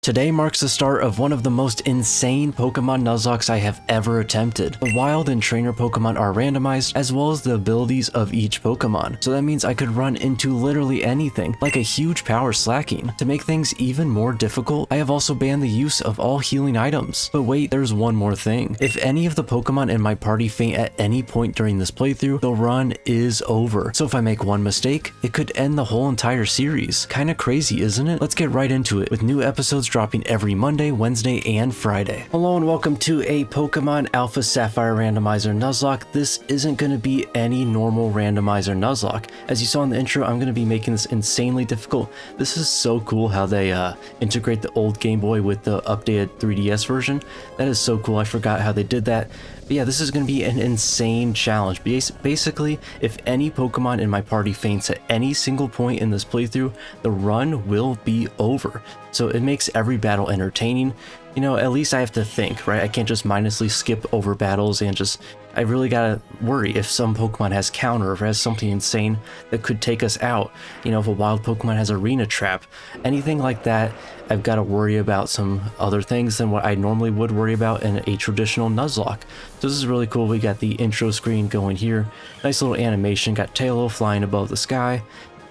Today marks the start of one of the most insane Pokemon Nuzlockes I have ever attempted. The wild and trainer Pokemon are randomized, as well as the abilities of each Pokemon. So that means I could run into literally anything, like a huge power slacking. To make things even more difficult, I have also banned the use of all healing items. But wait, there's one more thing. If any of the Pokemon in my party faint at any point during this playthrough, the run is over. So if I make one mistake, it could end the whole entire series. Kinda crazy, isn't it? Let's get right into it, with new episodes dropping every Monday, Wednesday, and Friday. Hello and welcome to a Pokemon Alpha Sapphire Randomizer Nuzlocke. This isn't going to be any normal randomizer Nuzlocke. As you saw in the intro, I'm going to be making this insanely difficult. This is so cool how they integrate the old Game Boy with the updated 3DS version. That is so cool. I forgot how they did that. But yeah, this is going to be an insane challenge. Basically, if any Pokemon in my party faints at any single point in this playthrough, the run will be over. So it makes every battle entertaining. You know, at least I have to think, right? I can't just mindlessly skip over battles and I really gotta worry if some Pokemon has counter or has something insane that could take us out. You know, if a wild Pokemon has arena trap, anything like that, I've got to worry about some other things than what I normally would worry about in a traditional Nuzlocke. So this is really cool. We got the intro screen going here. Nice little animation, got Tailo flying above the sky.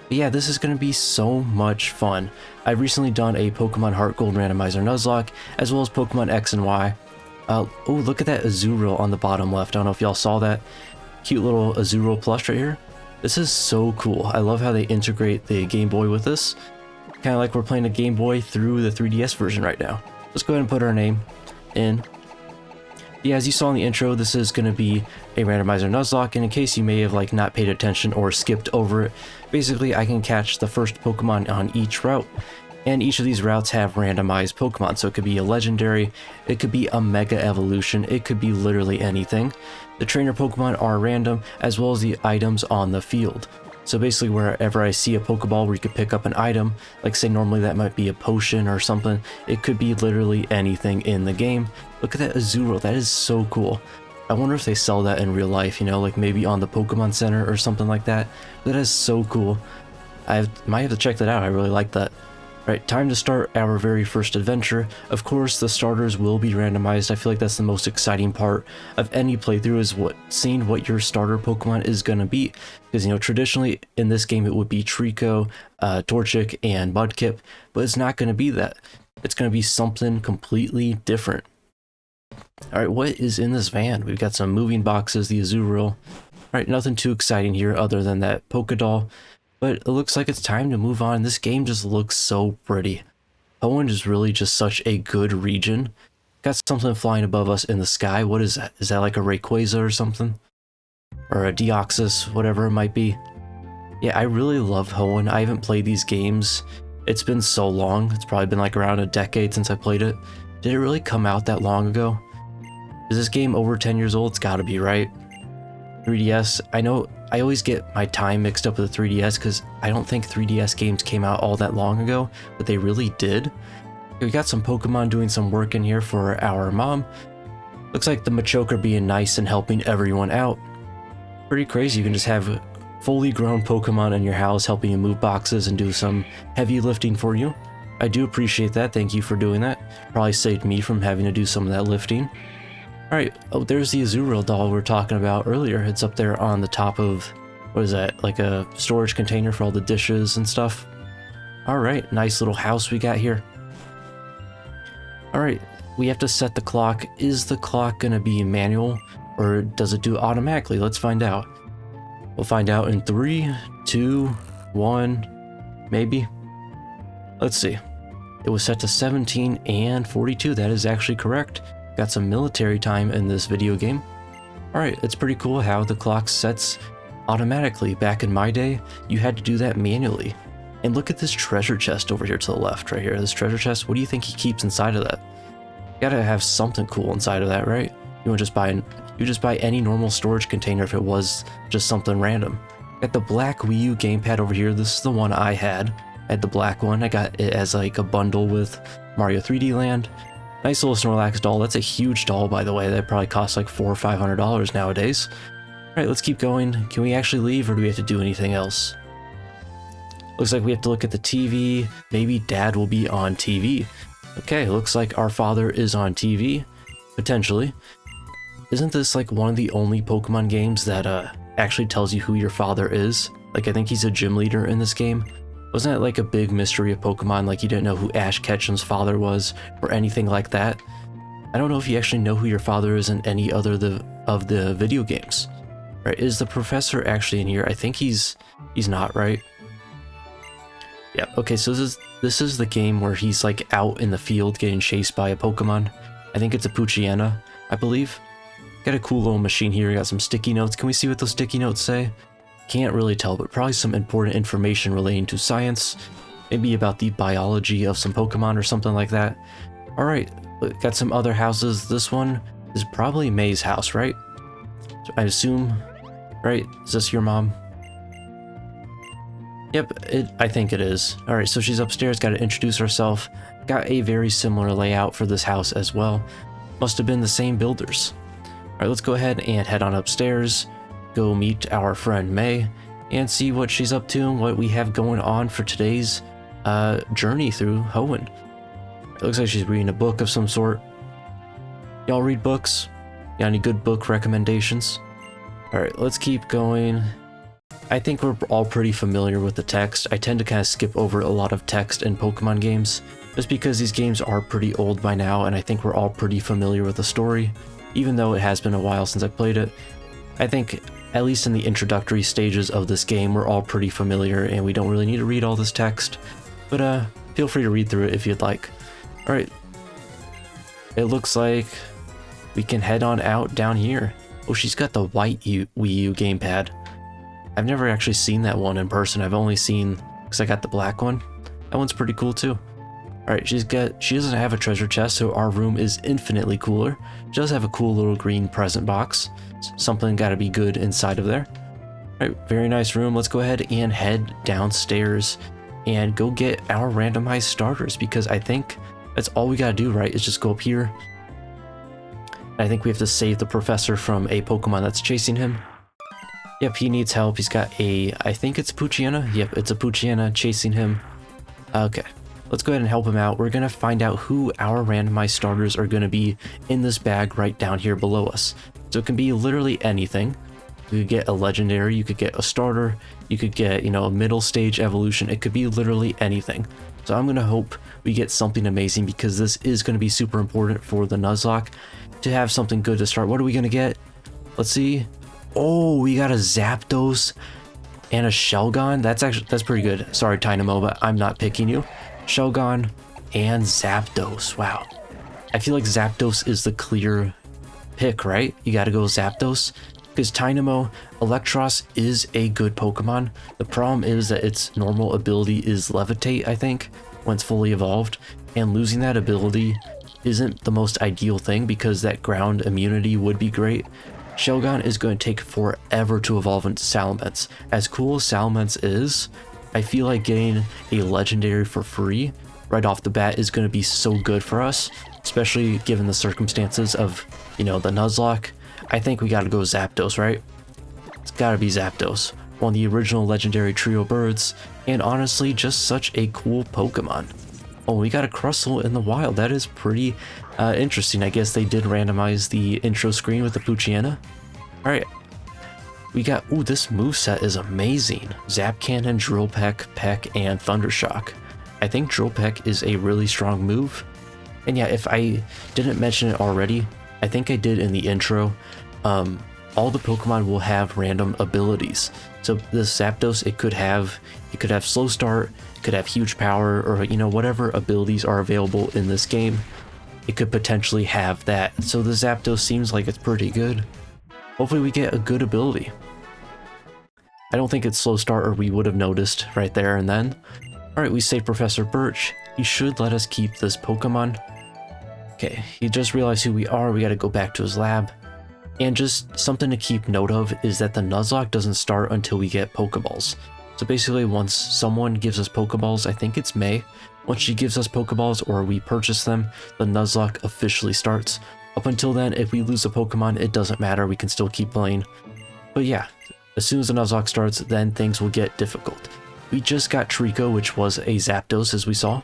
But yeah, this is going to be so much fun. I've recently done a Pokemon Heart Gold Randomizer Nuzlocke, as well as Pokemon X and Y. Oh, look at that Azurill on the bottom left. I don't know if y'all saw that. Cute little Azurill plush right here. This is so cool. I love how they integrate the Game Boy with this. Kind of like we're playing a Game Boy through the 3DS version right now. Let's go ahead and put our name in. Yeah, as you saw in the intro, this is going to be a randomizer Nuzlocke, and in case you may have not paid attention or skipped over it, basically I can catch the first Pokemon on each route, and each of these routes have randomized Pokemon, so it could be a legendary, it could be a mega evolution, it could be literally anything. The trainer Pokemon are random, as well as the items on the field. So basically wherever I see a Pokeball where you could pick up an item, like say normally that might be a potion or something, it could be literally anything in the game. Look at that Azurill, that is so cool. I wonder if they sell that in real life, you know, like maybe on the Pokemon Center or something like that. That is so cool. I might have to check that out, I really like that. Right, time to start our very first adventure. Of course, the starters will be randomized. I feel like that's the most exciting part of any playthrough, is seeing what your starter Pokemon is going to be. Because, you know, traditionally in this game it would be Trico, Torchic, and Mudkip, but it's not going to be that. It's going to be something completely different. Alright, what is in this van? We've got some moving boxes, the Azurill. Alright, nothing too exciting here other than that Pokédoll. But it looks like it's time to move on. This game just looks so pretty. Hoenn is really just such a good region. Got something flying above us in the sky. What is that? Is that like a Rayquaza or something? Or a Deoxys, whatever it might be. Yeah, I really love Hoenn. I haven't played these games. It's been so long. It's probably been like around a decade since I played it. Did it really come out that long ago? Is this game over 10 years old? It's gotta be, right? 3DS, I know I always get my time mixed up with the 3DS because I don't think 3DS games came out all that long ago, but they really did. We got some Pokemon doing some work in here for our mom. Looks like the Machoke being nice and helping everyone out. Pretty crazy, you can just have fully grown Pokemon in your house helping you move boxes and do some heavy lifting for you. I do appreciate that, thank you for doing that. Probably saved me from having to do some of that lifting. Alright, oh, there's the Azurill doll we were talking about earlier. It's up there on the top of, what is that, like a storage container for all the dishes and stuff. Alright, nice little house we got here. Alright, we have to set the clock. Is the clock going to be manual, or does it do it automatically? Let's find out. We'll find out in 3, 2, 1, maybe. Let's see. It was set to 17 and 42. That is actually correct. Got some military time in this video game. Alright, it's pretty cool how the clock sets automatically. Back in my day, you had to do that manually. And look at this treasure chest over here to the left, right here. This treasure chest, what do you think he keeps inside of that? You gotta have something cool inside of that, right? You just buy any normal storage container if it was just something random. Got the black Wii U gamepad over here. This is the one I had. I had the black one. I got it as like a bundle with Mario 3D Land. Nice little Snorlax doll. That's a huge doll, by the way. That probably costs like $400 or $500 nowadays. Alright, let's keep going. Can we actually leave, or do we have to do anything else? Looks like we have to look at the TV. Maybe Dad will be on TV. Okay, looks like our father is on TV, potentially. Isn't this like one of the only Pokemon games that actually tells you who your father is? Like, I think he's a gym leader in this game. Wasn't that like a big mystery of Pokemon, like you didn't know who Ash Ketchum's father was or anything like that? I don't know if you actually know who your father is in any other of the video games. Right, is the professor actually in here? I think he's not, right? Yeah, okay, so this is the game where he's like out in the field getting chased by a Pokemon. I think it's a Poochyena, I believe. Got a cool little machine here, got some sticky notes. Can we see what those sticky notes say? Can't really tell, but probably some important information relating to science. Maybe about the biology of some Pokemon or something like that. Alright, got some other houses. This one is probably May's house, right? So I assume, right? Is this your mom? Yep, I think it is. Alright, so she's upstairs, gotta introduce herself. Got a very similar layout for this house as well. Must have been the same builders. Alright, let's go ahead and head on upstairs, go meet our friend May, and see what she's up to and what we have going on for today's journey through Hoenn. It looks like she's reading a book of some sort. Y'all read books? Got any good book recommendations? Alright, let's keep going. I think we're all pretty familiar with the text. I tend to kind of skip over a lot of text in Pokemon games, just because these games are pretty old by now, and I think we're all pretty familiar with the story. Even though it has been a while since I played it, I think, at least in the introductory stages of this game, we're all pretty familiar and we don't really need to read all this text. But feel free to read through it if you'd like. Alright, it looks like we can head on out down here. Oh, she's got the white Wii U gamepad. I've never actually seen that one in person. I've only seen, because I got the black one. That one's pretty cool too. Alright, she doesn't have a treasure chest, so our room is infinitely cooler. She does have a cool little green present box. Something gotta be good inside of there. Alright, very nice room. Let's go ahead and head downstairs and go get our randomized starters, because I think that's all we gotta do, right? Is just go up here. I think we have to save the professor from a Pokemon that's chasing him. Yep, he needs help. He's got a, I think it's Poochyena. Yep, it's a Poochyena chasing him. Okay. Let's go ahead and help him out. We're going to find out who our randomized starters are going to be in this bag right down here below us. So it can be literally anything. You could get a legendary, you could get a starter, you could get, a middle stage evolution. It could be literally anything. So I'm going to hope we get something amazing, because this is going to be super important for the Nuzlocke to have something good to start. What are we going to get? Let's see. Oh, we got a Zapdos and a Shelgon. That's pretty good. Sorry, Tynamo, but I'm not picking you. Shelgon and Zapdos. Wow. I feel like Zapdos is the clear pick, right? You gotta go Zapdos. Because Tynamo, Electros is a good Pokemon. The problem is that its normal ability is Levitate, I think, when it's fully evolved. And losing that ability isn't the most ideal thing, because that ground immunity would be great. Shelgon is going to take forever to evolve into Salamence. As cool as Salamence is, I feel like getting a legendary for free right off the bat is going to be so good for us, especially given the circumstances of, the Nuzlocke. I think we got to go Zapdos, right? It's got to be Zapdos, one of the original legendary trio birds, and honestly, just such a cool Pokemon. Oh, we got a Crustle in the wild. That is pretty interesting. I guess they did randomize the intro screen with the Poochyena. Alright. We got... Ooh, this moveset is amazing. Zap Cannon, Drill Peck, Peck, and Thundershock. I think Drill Peck is a really strong move. And yeah, if I didn't mention it already, I think I did in the intro. All the Pokemon will have random abilities. So this Zapdos, it could have Slow Start, it could have Huge Power, or whatever abilities are available in this game, it could potentially have that. So the Zapdos seems like it's pretty good. Hopefully we get a good ability. I don't think it's Slow Start, or we would have noticed right there and then. Alright, we saved Professor Birch. He should let us keep this Pokemon. Okay, he just realized who we are. We gotta go back to his lab. And just something to keep note of is that the Nuzlocke doesn't start until we get Pokeballs. So basically, once someone gives us Pokeballs, I think it's May, once she gives us Pokeballs or we purchase them, the Nuzlocke officially starts. Up until then, if we lose a Pokemon, it doesn't matter, we can still keep playing. But yeah, as soon as the Nuzlocke starts, then things will get difficult. We just got Trico, which was a Zapdos, as we saw.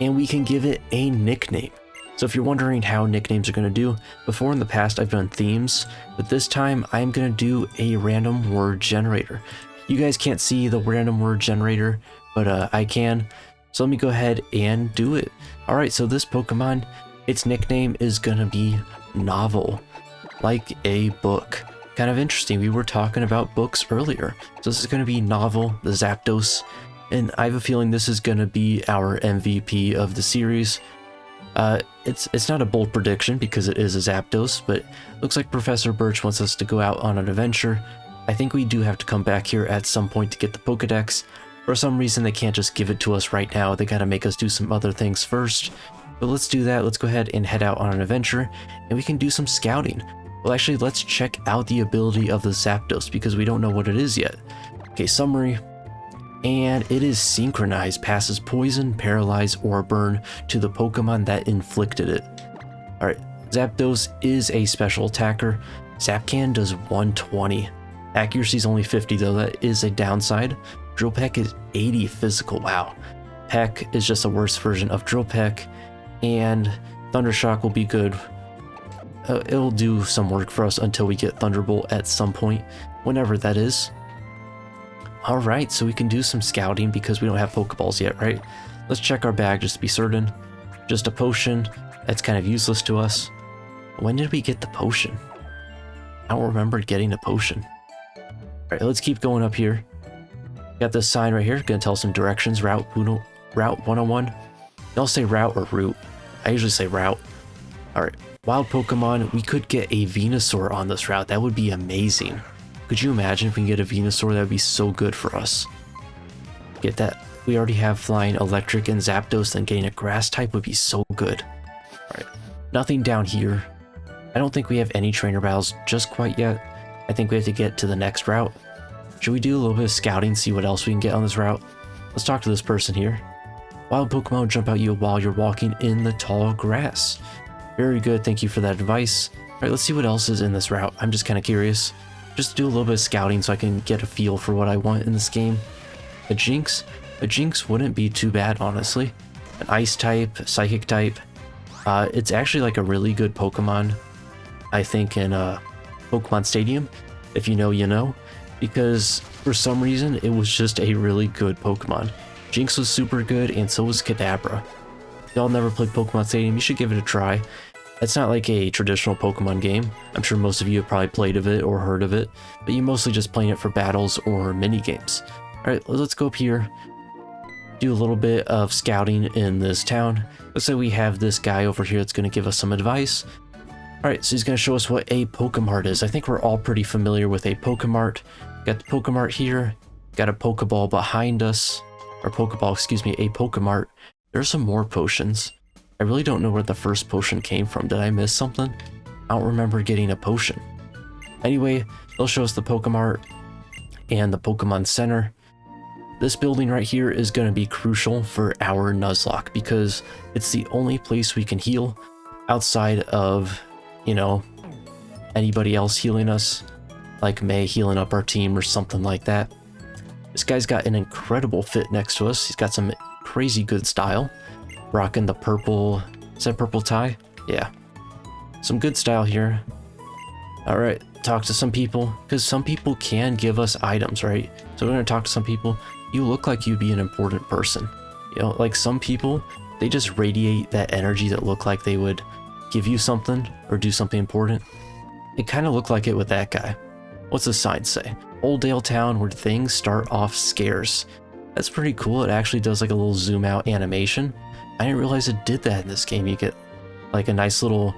and we can give it a nickname. So if you're wondering how nicknames are going to do, before in the past I've done themes, but this time I'm going to do a random word generator. You guys can't see the random word generator, but I can. So let me go ahead and do it. Alright, so this Pokemon, its nickname is going to be Novel, like a book. Kind of interesting, we were talking about books earlier. So this is going to be Novel, the Zapdos, and I have a feeling this is going to be our MVP of the series. It's not a bold prediction because it is a Zapdos, but looks like Professor Birch wants us to go out on an adventure. I think we do have to come back here at some point to get the Pokedex. For some reason they can't just give it to us right now, they gotta make us do some other things first. But let's do that, let's go ahead and head out on an adventure, and we can do some scouting. Well actually, let's check out the ability of the Zapdos because we don't know what it is yet. Okay, summary. And it is synchronized, passes poison, paralyze, or burn to the Pokemon that inflicted it. Alright, Zapdos is a special attacker. Zapcan does 120. Accuracy is only 50 though, that is a downside. Drill Peck is 80 physical, wow. Peck is just a worse version of Drill Peck, and Thundershock will be good. It'll do some work for us until we get Thunderbolt at some point, whenever that is. Alright, so we can do some scouting because we don't have Pokeballs yet, right? Let's check our bag just to be certain. Just a potion, that's kind of useless to us. When did we get the potion? I don't remember getting a potion. Alright, let's keep going up here. Got this sign right here, gonna tell us some directions. Route 101. Y'all say route or route? I usually say route. Alright, wild Pokemon, we could get a Venusaur on this route, that would be amazing. Could you imagine if we can get a Venusaur? That would be so good for us. Get that. We already have Flying, Electric, and Zapdos, then getting a Grass type would be so good. Alright, nothing down here. I don't think we have any trainer battles just quite yet. I think we have to get to the next route. Should we do a little bit of scouting, see what else we can get on this route? Let's talk to this person here. Wild Pokemon jump out you while you're walking in the tall grass. Very good, thank you for that advice. Alright, let's see what else is in this route. I'm just kind of curious. Just do a little bit of scouting so I can get a feel for what I want in this game. A Jinx? A Jinx wouldn't be too bad, honestly. An Ice type, Psychic type. It's actually like a really good Pokemon, I think, in Pokemon Stadium. If you know, you know. Because for some reason, it was just a really good Pokemon. Jinx was super good, and so was Kadabra. If y'all never played Pokemon Stadium, you should give it a try. It's not like a traditional Pokemon game. I'm sure most of you have probably played of it or heard of it, but you mostly just playing it for battles or mini games. Alright, let's go up here, do a little bit of scouting in this town. Looks like we have this guy over here that's going to give us some advice. Alright, so he's going to show us what a Pokemart is. I think we're all pretty familiar with a Pokemart. Got the Pokemart here, got a Pokeball behind us, or Pokeball, excuse me, a Pokemart. There's some more potions. I really don't know where the first potion came from. Did I miss something? I don't remember getting a potion. Anyway, they'll show us the Pokemart and the Pokemon Center. This building right here is going to be crucial for our Nuzlocke because it's the only place we can heal outside of, you know, anybody else healing us, like May healing up our team or something like that. This guy's got an incredible fit next to us. He's got some crazy good style. Rocking the purple, is that purple tie? Yeah. Some good style here. Alright, talk to some people, because some people can give us items, right? So we're going to talk to some people. You look like you'd be an important person. You know, like some people, they just radiate that energy that look like they would give you something or do something important. It kind of looked like it with that guy. What's the sign say? Old Dale Town where things start off scarce. That's pretty cool. It actually does like a little zoom out animation. I didn't realize it did that in this game. You get like a nice little,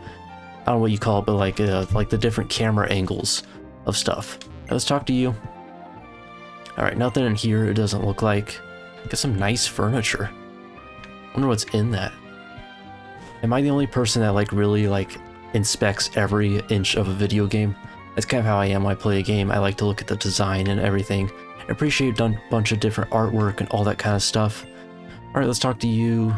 I don't know what you call it, but like the different camera angles of stuff. Now let's talk to you. Alright, nothing in here. It doesn't look like. Got some nice furniture. Wonder what's in that. Am I the only person that like really like inspects every inch of a video game? That's kind of how I am when I play a game. I like to look at the design and everything. I appreciate a bunch of different artwork and all that kind of stuff. Alright, let's talk to you.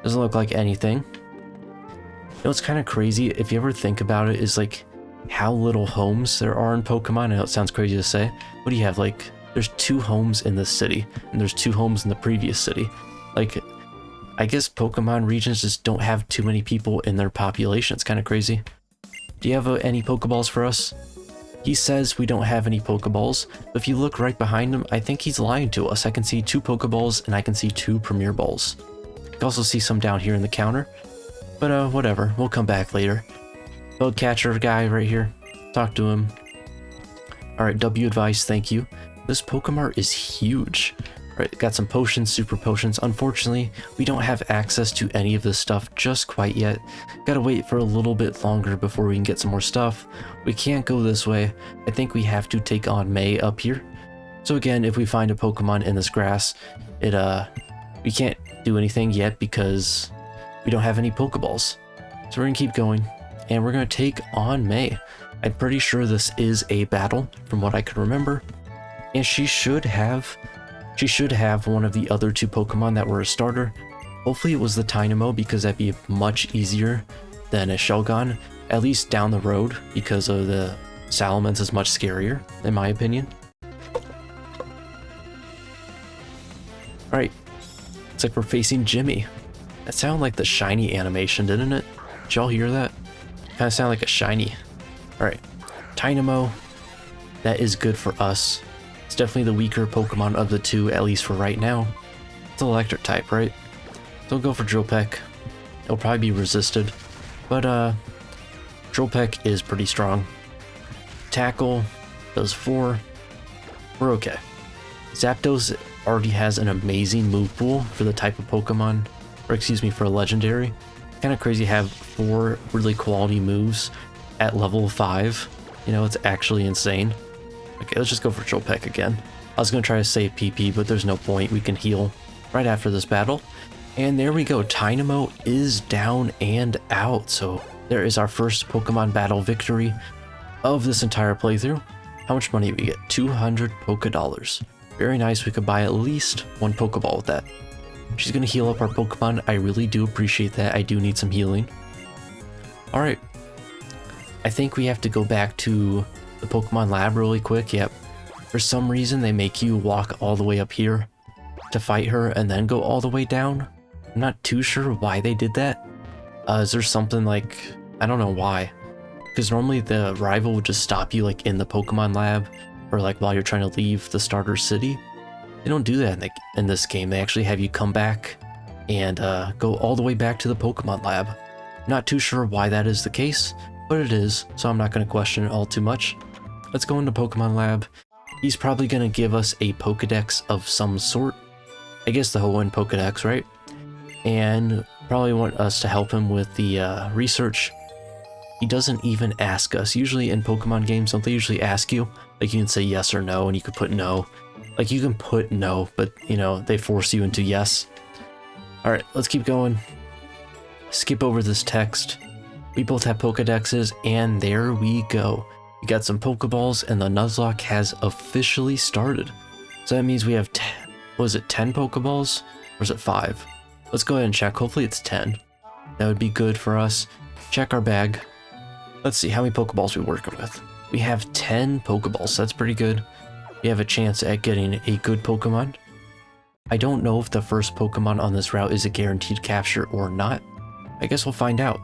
Doesn't look like anything. You know what's kind of crazy, if you ever think about it, is like how little homes there are in Pokemon. I know it sounds crazy to say. What do you have? Like, there's 2 homes in this city, and there's 2 homes in the previous city. Like, I guess Pokemon regions just don't have too many people in their population. It's kind of crazy. Do you have any Pokeballs for us? He says we don't have any Pokeballs, but if you look right behind him, I think he's lying to us. I can see 2 Pokeballs and I can see 2 Premier Balls. I can also see some down here in the counter, but whatever, we'll come back later. Bug catcher guy right here, talk to him. Alright, W advice, thank you. This Pokemart is huge. Right, got some potions, super potions. Unfortunately, we don't have access to any of this stuff just quite yet. Gotta wait for a little bit longer before we can get some more stuff. We can't go this way. I think we have to take on May up here. So again, if we find a Pokemon in this grass, we can't do anything yet because we don't have any Pokeballs. So we're gonna keep going, and we're gonna take on May. I'm pretty sure this is a battle from what I can remember, and she should have one of the other 2 Pokemon that were a starter. Hopefully it was the Tynamo, because that'd be much easier than a Shelgon, at least down the road, because of the Salamence is much scarier, in my opinion. Alright, looks like we're facing Jimmy. That sounded like the shiny animation, didn't it? Did y'all hear that? Kinda sound like a shiny. Alright, Tynamo, that is good for us. It's definitely the weaker Pokemon of the 2, at least for right now. It's electric type, right? So we'll go for Drill Peck. It'll probably be resisted, but Drill Peck is pretty strong. Tackle does 4. We're okay. Zapdos already has an amazing move pool for the type of Pokemon, or excuse me, for a legendary. Kind of crazy to have 4 really quality moves at level 5. You know, it's actually insane. Okay, let's just go for Drill Peck again. I was going to try to save PP, but there's no point. We can heal right after this battle. And there we go. Tynamo is down and out. So there is our first Pokemon battle victory of this entire playthrough. How much money did we get? 200 Poké-Dollars. Very nice. We could buy at least 1 Pokeball with that. She's going to heal up our Pokemon. I really do appreciate that. I do need some healing. Alright. I think we have to go back to the Pokemon lab really quick. Yep. For some reason, they make you walk all the way up here to fight her and then go all the way down. I'm not too sure why they did that. Is there something like... I don't know why. Because normally the rival would just stop you like in the Pokemon lab or like while you're trying to leave the starter city. They don't do that in this game. They actually have you come back and go all the way back to the Pokemon lab. Not too sure why that is the case, but it is, so I'm not going to question it all too much. Let's go into Pokemon Lab. He's probably going to give us a Pokedex of some sort. I guess the Hoenn Pokedex, right? And probably want us to help him with the research. He doesn't even ask us. Usually in Pokemon games, don't they usually ask you? Like you can say yes or no, and you could put no. Like you can put no, but you know, they force you into yes. Alright, let's keep going. Skip over this text. We both have Pokedexes, and there we go. We got some Pokeballs, and the Nuzlocke has officially started. So that means we have 10, was it 10 Pokeballs? Or is it 5? Let's go ahead and check. Hopefully it's 10. That would be good for us. Check our bag. Let's see how many Pokeballs we're working with. We have 10 Pokeballs, so that's pretty good. We have a chance at getting a good Pokemon. I don't know if the first Pokemon on this route is a guaranteed capture or not. I guess we'll find out.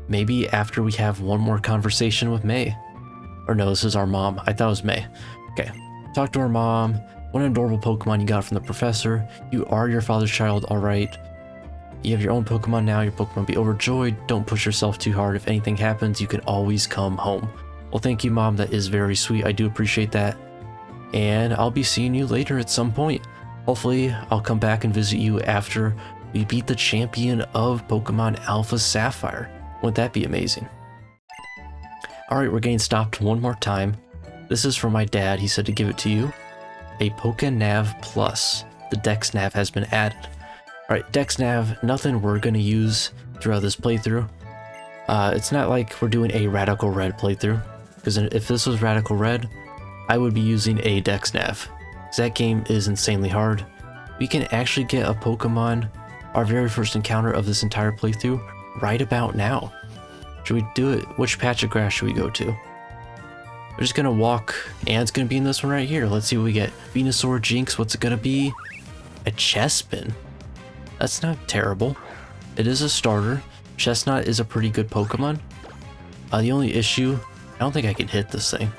Maybe after we have one more conversation with May. Or no, this is our mom. I thought it was May. Okay. Talk to our mom. What an adorable Pokemon you got from the professor. You are your father's child, alright. You have your own Pokemon now. Your Pokemon will be overjoyed. Don't push yourself too hard. If anything happens, you can always come home. Well, thank you, Mom. That is very sweet. I do appreciate that. And I'll be seeing you later at some point. Hopefully, I'll come back and visit you after we beat the champion of Pokemon Alpha Sapphire. Wouldn't that be amazing? Alright, we're getting stopped one more time. This is from my dad. He said to give it to you. A PokeNav Plus. The Dex Nav has been added. Alright, Dex Nav, nothing we're going to use throughout this playthrough. It's not like we're doing a Radical Red playthrough. Because if this was Radical Red, I would be using a Dex Nav. Because that game is insanely hard. We can actually get a Pokemon, our very first encounter of this entire playthrough, right about now. Should we do it? Which patch of grass should we go to? We're just gonna walk, and it's gonna be in this one right here. Let's see what we get. Venusaur, Jinx, what's it gonna be? A Chespin. That's not terrible. It is a starter. Chestnut is a pretty good Pokemon. The only issue, I don't think I can hit this thing.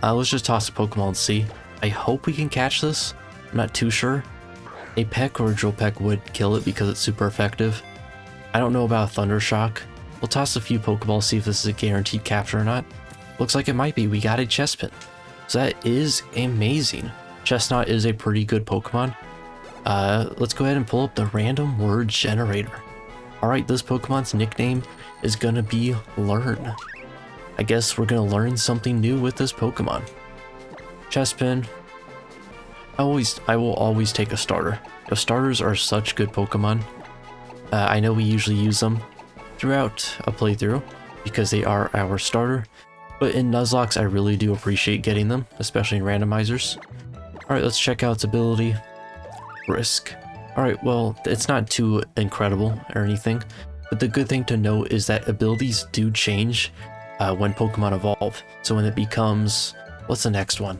Let's just toss a Pokemon and see. I hope we can catch this. I'm not too sure. A Peck or a Drill Peck would kill it because it's super effective. I don't know about Thunder Shock. We'll toss a few Pokeballs, see if this is a guaranteed capture or not. Looks like it might be. We got a Chespin. So that is amazing. Chestnut is a pretty good Pokemon. Let's go ahead and pull up the random word generator. Alright, this Pokemon's nickname is gonna be Learn. I guess we're gonna learn something new with this Pokemon. Chespin. I will always take a starter. The starters are such good Pokemon. I know we usually use them throughout a playthrough because they are our starter, but in Nuzlocke I really do appreciate getting them, especially in randomizers. Alright, let's check out its ability. Risk. Alright, well, it's not too incredible or anything, but the good thing to note is that abilities do change when Pokemon evolve. So when it becomes... what's the next one?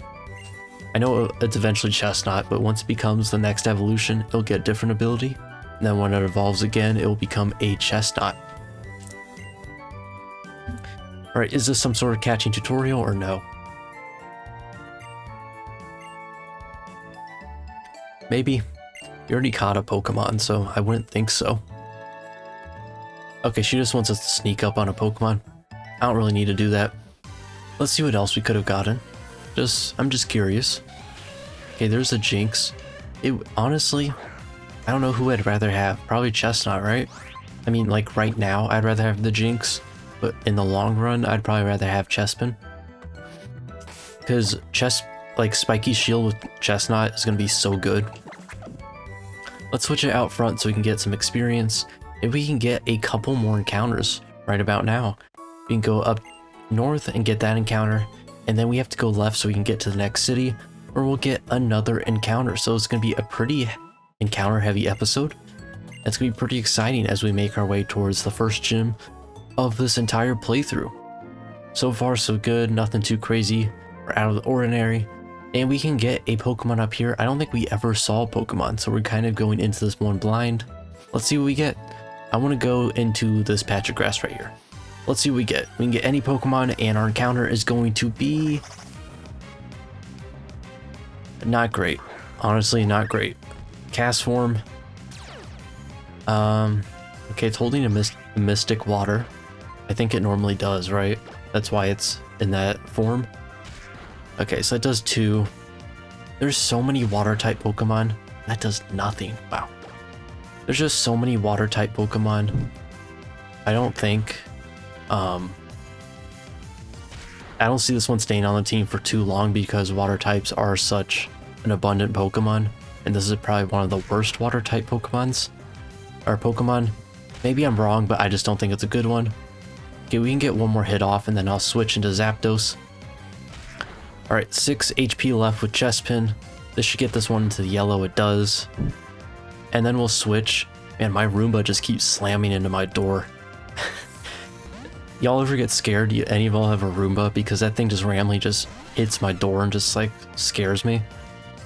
I know it's eventually Chestnut, but once it becomes the next evolution, it'll get a different ability. And then when it evolves again, it will become a Chestnut. Alright, is this some sort of catching tutorial or no? Maybe. You already caught a Pokemon, so I wouldn't think so. Okay, she just wants us to sneak up on a Pokemon. I don't really need to do that. Let's see what else we could have gotten. I'm just curious. Okay, there's a Jinx. Honestly, I don't know who I'd rather have. Probably Chestnut, right? I mean, like right now, I'd rather have the Jinx, but in the long run, I'd probably rather have Chespin. Because Spiky Shield with Chestnut is gonna be so good. Let's switch it out front so we can get some experience. If we can get a couple more encounters right about now. We can go up north and get that encounter, and then we have to go left so we can get to the next city, or we'll get another encounter. So it's going to be a pretty encounter heavy episode. It's going to be pretty exciting as we make our way towards the first gym of this entire playthrough. So far so good, nothing too crazy or out of the ordinary, and we can get a Pokemon up here. I don't think we ever saw a Pokemon, so we're kind of going into this one blind. Let's see what we get. I want to go into this patch of grass right here. Let's see what we get. We can get any Pokemon, and our encounter is going to be... not great. Honestly, not great. Cast form. Okay, it's holding a Mystic Water. I think it normally does, right? That's why it's in that form. Okay, so that does 2. There's so many Water-type Pokemon. That does nothing. Wow. There's just so many Water-type Pokemon. I don't think... I don't see this one staying on the team for too long because water types are such an abundant Pokemon, and this is probably one of the worst water type Pokemon. Maybe I'm wrong, but I just don't think it's a good one. Okay, we can get one more hit off and then I'll switch into Zapdos. Alright, 6 HP left with Chespin. This should get this one into the yellow, it does. And then we'll switch. Man, my Roomba just keeps slamming into my door. Y'all ever get scared? Do any of y'all have a Roomba? Because that thing just randomly just hits my door and just like scares me.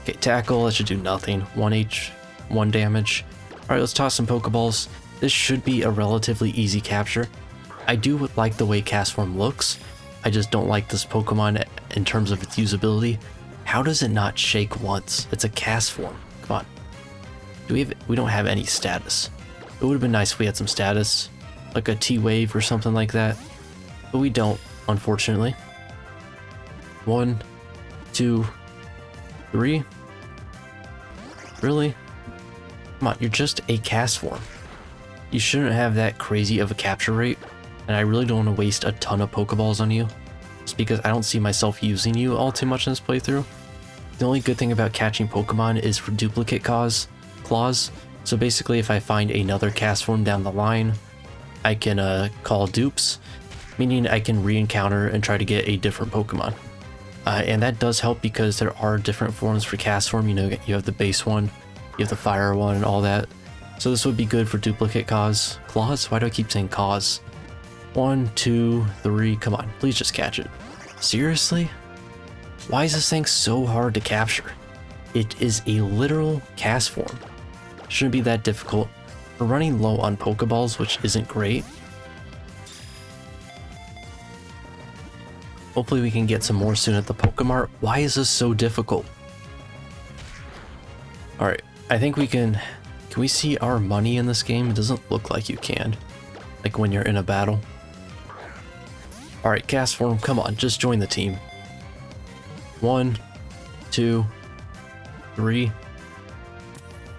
Okay, tackle, that should do nothing. 1 damage. Alright, let's toss some Pokeballs. This should be a relatively easy capture. I do like the way Cast Form looks. I just don't like this Pokemon in terms of its usability. How does it not shake once? It's a Cast Form. Come on. We don't have any status. It would have been nice if we had some status. Like a T-Wave or something like that. But we don't, unfortunately. 1, 2, 3. Really? Come on, you're just a Cast Form. You shouldn't have that crazy of a capture rate. And I really don't want to waste a ton of Pokeballs on you. Just because I don't see myself using you all too much in this playthrough. The only good thing about catching Pokemon is for duplicate claws. So basically if I find another Cast Form down the line, I can call dupes, meaning I can re-encounter and try to get a different Pokemon. And that does help because there are different forms for Cast Form. You know, you have the base one, you have the fire one, and all that. So this would be good for duplicate claws. Why do I keep saying claws? 1, 2, 3, come on, please just catch it. Seriously? Why is this thing so hard to capture? It is a literal Cast Form. Shouldn't be that difficult. We're running low on Pokeballs, which isn't great. Hopefully we can get some more soon at the Pokemart. Why is this so difficult? Alright, I think we can... Can we see our money in this game? It doesn't look like you can. Like when you're in a battle. Alright, Castform, come on, just join the team. 1, 2, 3.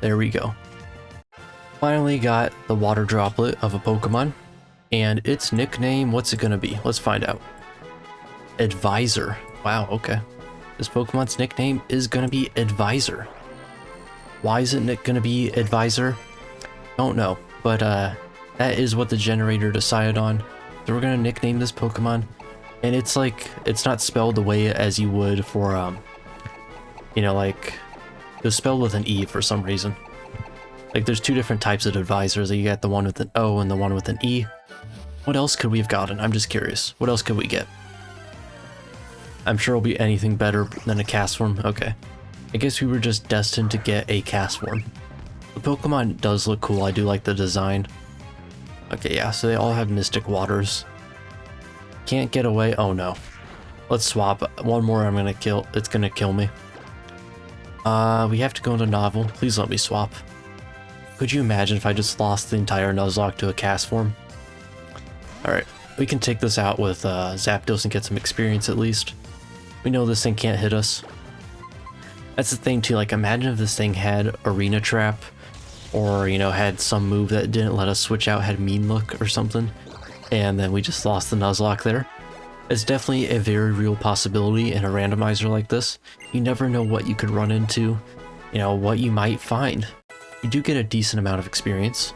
There we go. Finally got the water droplet of a Pokemon. And its nickname, what's it gonna be? Let's find out. Advisor. Wow, okay. This Pokemon's nickname is gonna be Advisor. Why isn't it gonna be Advisor? Don't know, but that is what the generator decided on. So we're gonna nickname this Pokemon, and it's like, it's not spelled the way as you would for, you know, like, it was spelled with an E for some reason. Like, there's two different types of advisors. You got the one with an O and the one with an E. What else could we have gotten? I'm just curious. What else could we get? I'm sure it'll be anything better than a Castform. Okay. I guess we were just destined to get a Castform. The Pokemon does look cool. I do like the design. Okay, yeah, so they all have Mystic Waters. Can't get away. Oh no. Let's swap. One more I'm gonna kill. It's gonna kill me. We have to go into Novel. Please let me swap. Could you imagine if I just lost the entire Nuzlocke to a Castform? Alright, we can take this out with Zapdos and get some experience at least. We know this thing can't hit us. That's the thing too, like imagine if this thing had Arena Trap, or you know, had some move that didn't let us switch out, had Mean Look or something, and then we just lost the Nuzlocke there. It's definitely a very real possibility in a randomizer like this. You never know what you could run into, you know, what you might find. You do get a decent amount of experience.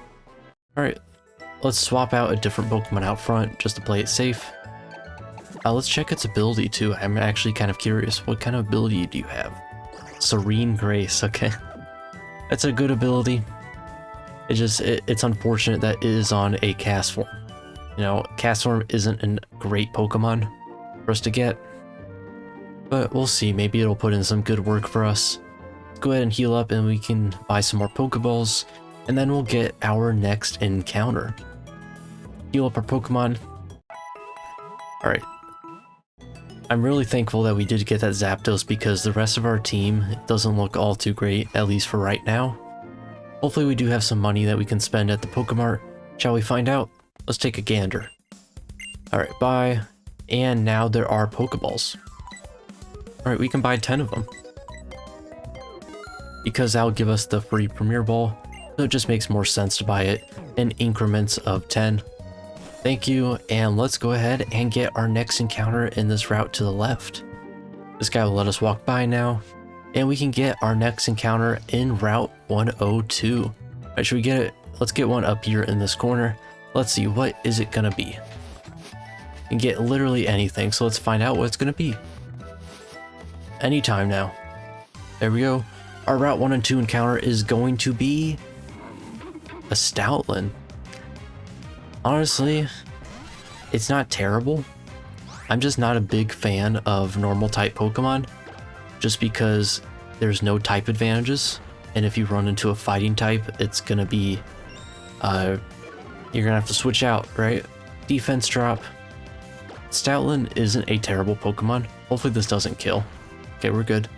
Alright, let's swap out a different Pokemon out front just to play it safe. Let's check its ability too. I'm actually kind of curious. What kind of ability do you have? Serene Grace, okay. That's a good ability. It's unfortunate that it is on a Castform. You know, Castform isn't a great Pokemon for us to get. But we'll see, maybe it'll put in some good work for us. Let's go ahead and heal up and we can buy some more Pokeballs. And then we'll get our next encounter. Heal up our Pokemon. Alright. I'm really thankful that we did get that Zapdos because the rest of our team doesn't look all too great, at least for right now. Hopefully we do have some money that we can spend at the Pokemart. Shall we find out? Let's take a gander. Alright, buy. And now there are Pokeballs. Alright, we can buy 10 of them. Because that'll give us the free Premier Ball, so it just makes more sense to buy it in increments of 10. Thank you, and let's go ahead and get our next encounter in this route to the left. This guy will let us walk by now, and we can get our next encounter in Route 102. Alright, should we get it? Let's get one up here in this corner. Let's see, what is it gonna be? You can get literally anything, so let's find out what it's gonna be. Anytime now. There we go. Our Route 1 and 2 encounter is going to be a Stoutland. Honestly, it's not terrible. I'm just not a big fan of normal type Pokemon, just because there's no type advantages, and if you run into a fighting type, it's gonna be, you're gonna have to switch out, right? Defense drop. Stoutland isn't a terrible Pokemon. Hopefully this doesn't kill. Okay, we're good.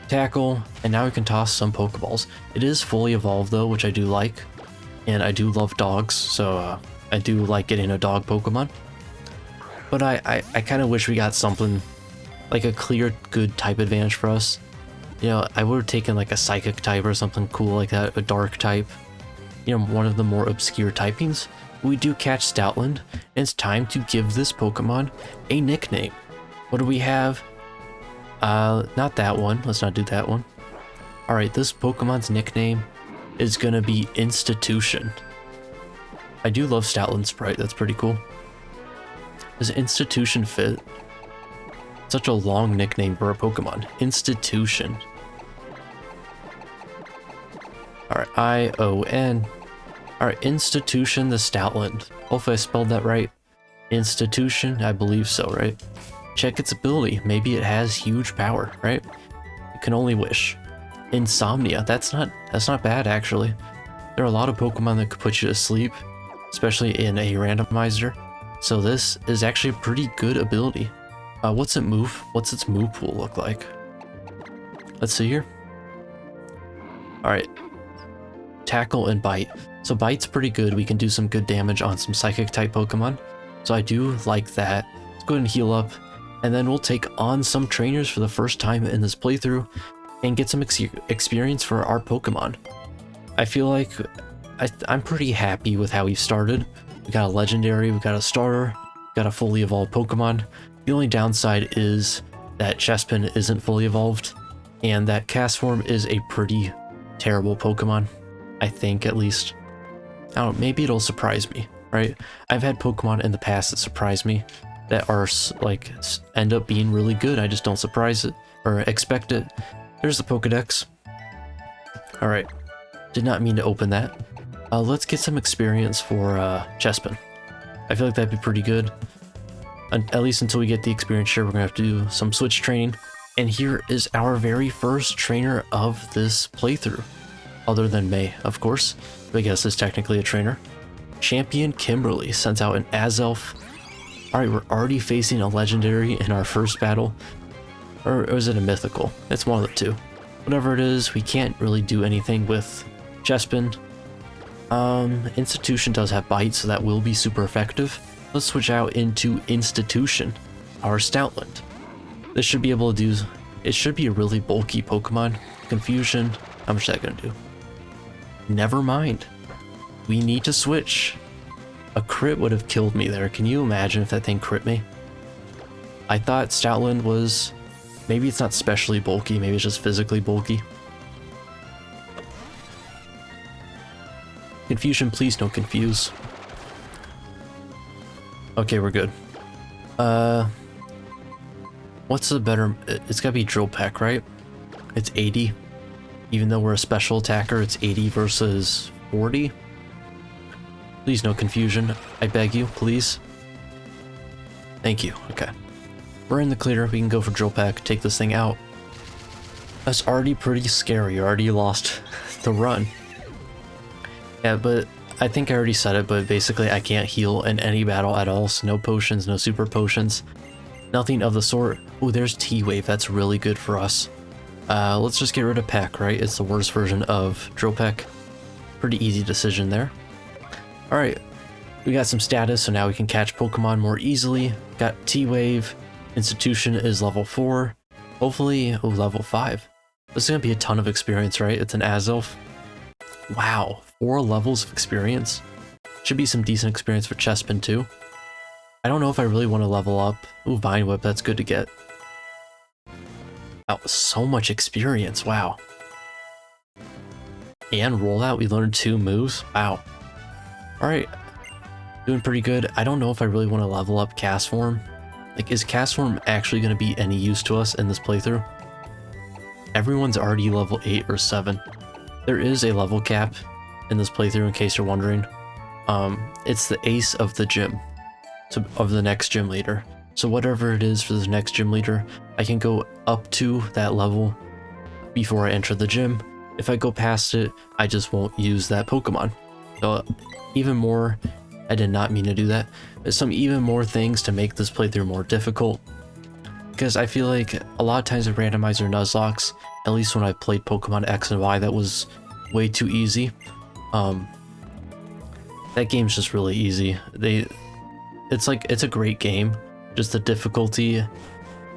Tackle, and now we can toss some Pokeballs. It is fully evolved though, which I do like. And I do love dogs, so I do like getting a dog Pokemon. But I kind of wish we got something, like a clear good type advantage for us. You know, I would have taken like a Psychic type or something cool like that, a Dark type. You know, one of the more obscure typings. We do catch Stoutland, and it's time to give this Pokemon a nickname. What do we have? Not that one. Let's not do that one. Alright, this Pokemon's nickname is gonna be Institution. I do love Stoutland's sprite, that's pretty cool. Does Institution fit? Such a long nickname for a Pokemon. Institution. Alright, I-O-N. Alright, Institution the Stoutland. Hopefully I spelled that right. Institution, I believe so, right? Check its ability. Maybe it has huge power, right? You can only wish. insomnia. That's not bad actually. There are a lot of Pokemon that could put you to sleep, especially in a randomizer. So this is actually a pretty good ability. What's its move pool look like? Let's see here. Alright. Tackle and Bite. So Bite's pretty good. We can do some good damage on some Psychic type Pokemon. So I do like that. Let's go ahead and heal up. And then we'll take on some trainers for the first time in this playthrough and get some experience for our Pokemon. I feel like I'm pretty happy with how we've started. We got a legendary, we got a starter, got a fully evolved Pokemon. The only downside is that Chespin isn't fully evolved, and that Castform is a pretty terrible Pokemon. I think, at least. I don't know, maybe it'll surprise me, right? I've had Pokemon in the past that surprise me, that are like end up being really good. I just don't surprise it or expect it. There's the Pokedex. All right. Did not mean to open that. Let's get some experience for Chespin. I feel like that'd be pretty good. At least until we get the experience share, we're gonna have to do some switch training. And here is our very first trainer of this playthrough. Other than May, of course. But I guess is technically a trainer. Champion Kimberly sends out an Azelf. Alright, we're already facing a legendary in our first battle. Or is it a mythical? It's one of the two. Whatever it is, we can't really do anything with Chespin. Institution does have Bite, so that will be super effective. Let's switch out into Institution, our Stoutland. This should be able to do, it should be a really bulky Pokemon. Confusion, how much is that gonna do? Never mind. We need to switch. A crit would have killed me there. Can you imagine if that thing crit me? I thought Stoutland was, maybe it's not specially bulky, maybe it's just physically bulky. Confusion, please don't confuse. Okay, we're good. What's the better? It's gotta be Drill Peck, right? It's 80. Even though we're a special attacker, it's 80 versus 40. Please no confusion. I beg you, please. Thank you. Okay. We're in the clear. We can go for Drill Peck, take this thing out. That's already pretty scary. You already lost the run. Yeah, but I think I already said it, but basically I can't heal in any battle at all, so no potions, no super potions, nothing of the sort. Oh, there's T-Wave, that's really good for us. Let's just get rid of Peck, right? It's the worst version of Drill Peck. Pretty easy decision there. Alright, we got some status, so now we can catch Pokemon more easily. Got T-Wave, Institution is level 4, hopefully level 5. This is going to be a ton of experience, right? It's an Azelf. Wow, 4 levels of experience. Should be some decent experience for Chespin too. I don't know if I really want to level up. Ooh, Vine Whip, that's good to get. That was so much experience, wow. And Rollout, we learned 2 moves, wow. Alright, doing pretty good. I don't know if I really want to level up Castform. Like, is Castform actually going to be any use to us in this playthrough? Everyone's already level 8 or 7. There is a level cap in this playthrough, in case you're wondering. It's the ace of the gym, so of the next gym leader. So whatever it is for this next gym leader, I can go up to that level before I enter the gym. If I go past it, I just won't use that Pokemon. So even more, I did not mean to do that. There's some even more things to make this playthrough more difficult. Because I feel like a lot of times with Randomizer Nuzlocks, at least when I played Pokemon X and Y, that was way too easy. That game's just really easy. It's a great game. Just the difficulty,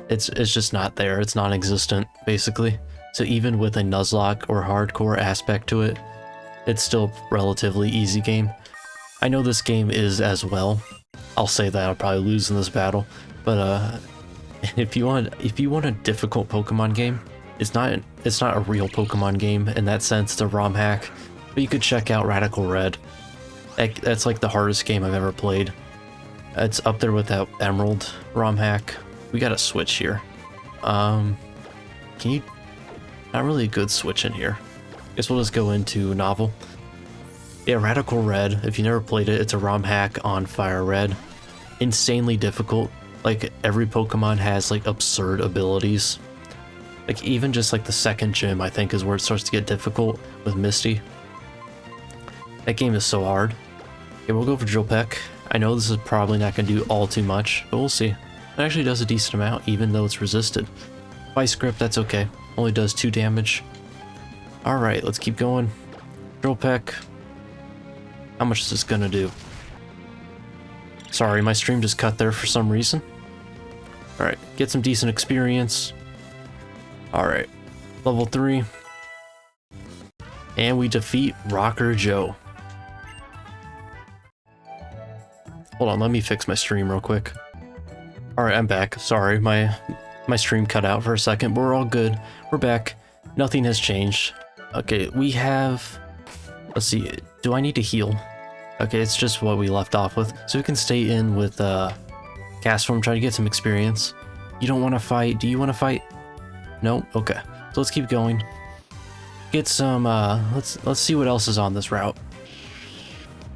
it's just not there. It's non-existent, basically. So even with a Nuzlocke or hardcore aspect to it, it's still a relatively easy game. I know this game is as well. I'll say that I'll probably lose in this battle, but if you want a difficult Pokemon game, it's not a real Pokemon game in that sense. It's a ROM hack, but you could check out Radical Red. That's like the hardest game I've ever played. It's up there with that Emerald ROM hack. We got a switch here. Can you? Not really a good switch in here. Guess we'll just go into Novel. Yeah, Radical Red. If you never played it, it's a ROM hack on Fire Red. Insanely difficult. Like, every Pokemon has like absurd abilities. Like even just like the second gym, I think, is where it starts to get difficult with Misty. That game is so hard. Okay, we'll go for Drill Peck. I know this is probably not going to do all too much, but we'll see. It actually does a decent amount, even though it's resisted. Vice Grip, that's okay. Only does 2 damage. Alright, let's keep going. Drill Peck. How much is this going to do? Sorry, my stream just cut there for some reason. Alright, get some decent experience. Alright, level 3. And we defeat Rocker Joe. Hold on, let me fix my stream real quick. Alright, I'm back. Sorry, my stream cut out for a second, but we're all good. We're back. Nothing has changed. Okay, we have... Let's see, do I need to heal? Okay, it's just what we left off with. So we can stay in with Cast Form, try to get some experience. You don't want to fight. Do you want to fight? No? Okay. So let's keep going. Get some, let's see what else is on this route.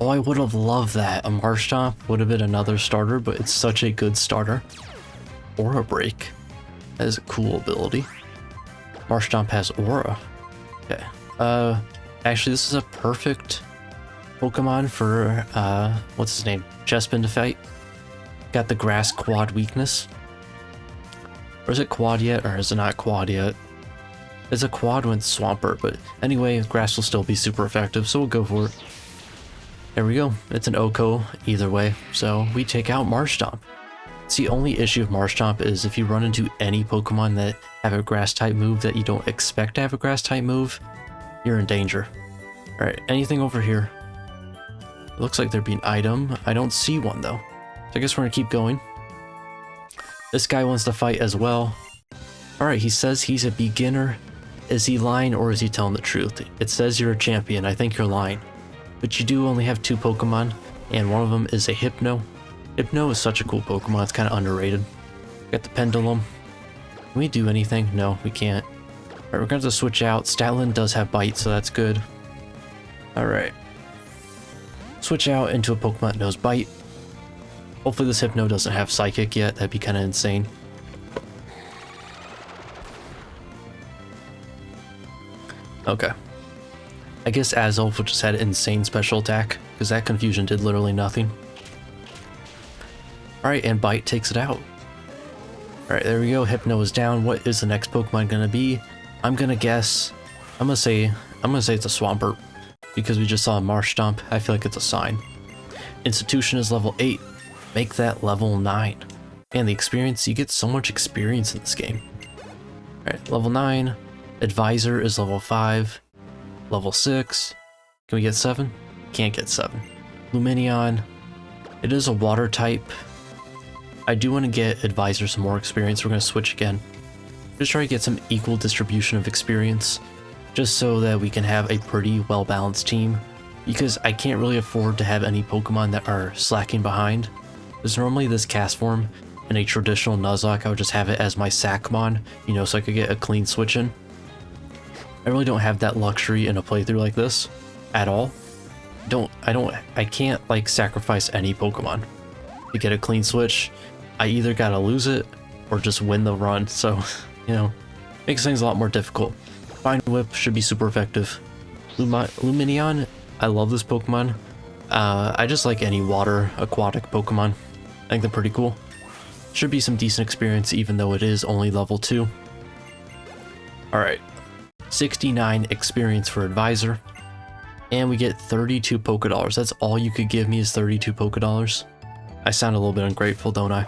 Oh, I would have loved that. A Marshtomp would have been another starter, but it's such a good starter. Aura Break. That is a cool ability. Marshtomp has Aura. Okay. Actually, this is a perfect Pokemon for, what's his name? Chespin to fight. Got the Grass Quad weakness. Or is it Quad yet, or is it not Quad yet? It's a Quad when it's Swampert, but anyway, Grass will still be super effective, so we'll go for it. There we go. It's an OHKO either way, so we take out Marshtomp. It's the only issue of Marshtomp is if you run into any Pokemon that have a Grass-type move that you don't expect to have a Grass-type move, you're in danger. Alright, anything over here? It looks like there'd be an item. I don't see one, though. So I guess we're gonna keep going. This guy wants to fight as well. Alright, he says he's a beginner. Is he lying or is he telling the truth? It says you're a champion. I think you're lying. But you do only have 2 Pokemon, and one of them is a Hypno. Hypno is such a cool Pokemon, it's kind of underrated. Got the Pendulum. Can we do anything? No, we can't. Alright, we're going to switch out. Statland does have Bite, so that's good. Alright. Switch out into a Pokemon that knows Bite. Hopefully this Hypno doesn't have Psychic yet, that'd be kind of insane. Okay. I guess Azulf just had insane special attack, because that confusion did literally nothing. Alright, and Bite takes it out. Alright, there we go. Hypno is down. What is the next Pokemon gonna be? I'm gonna guess. I'm gonna say it's a Swampert, because we just saw a Marshtomp. I feel like it's a sign. Institution is level 8. Make that level 9. And the experience, you get so much experience in this game. Alright, level 9. Advisor is level 5. Level 6. Can we get 7? Can't get 7. Lumineon. It is a water type. I do want to get Advisor some more experience. We're going to switch again. Just try to get some equal distribution of experience, just so that we can have a pretty well-balanced team, because I can't really afford to have any Pokemon that are slacking behind. Because normally this Cast Form in a traditional Nuzlocke, I would just have it as my Sackmon, you know, so I could get a clean switch in. I really don't have that luxury in a playthrough like this at all. I can't like sacrifice any Pokemon to get a clean switch. I either gotta lose it or just win the run, so you know, makes things a lot more difficult. Vine Whip should be super effective. Lumineon, I love this Pokemon. I just like any water aquatic Pokemon. I think they're pretty cool. Should be some decent experience even though it is only level 2. Alright. 69 experience for Advisor. And we get 32 Pokédollars. That's all you could give me is 32 Pokédollars. I sound a little bit ungrateful, don't I?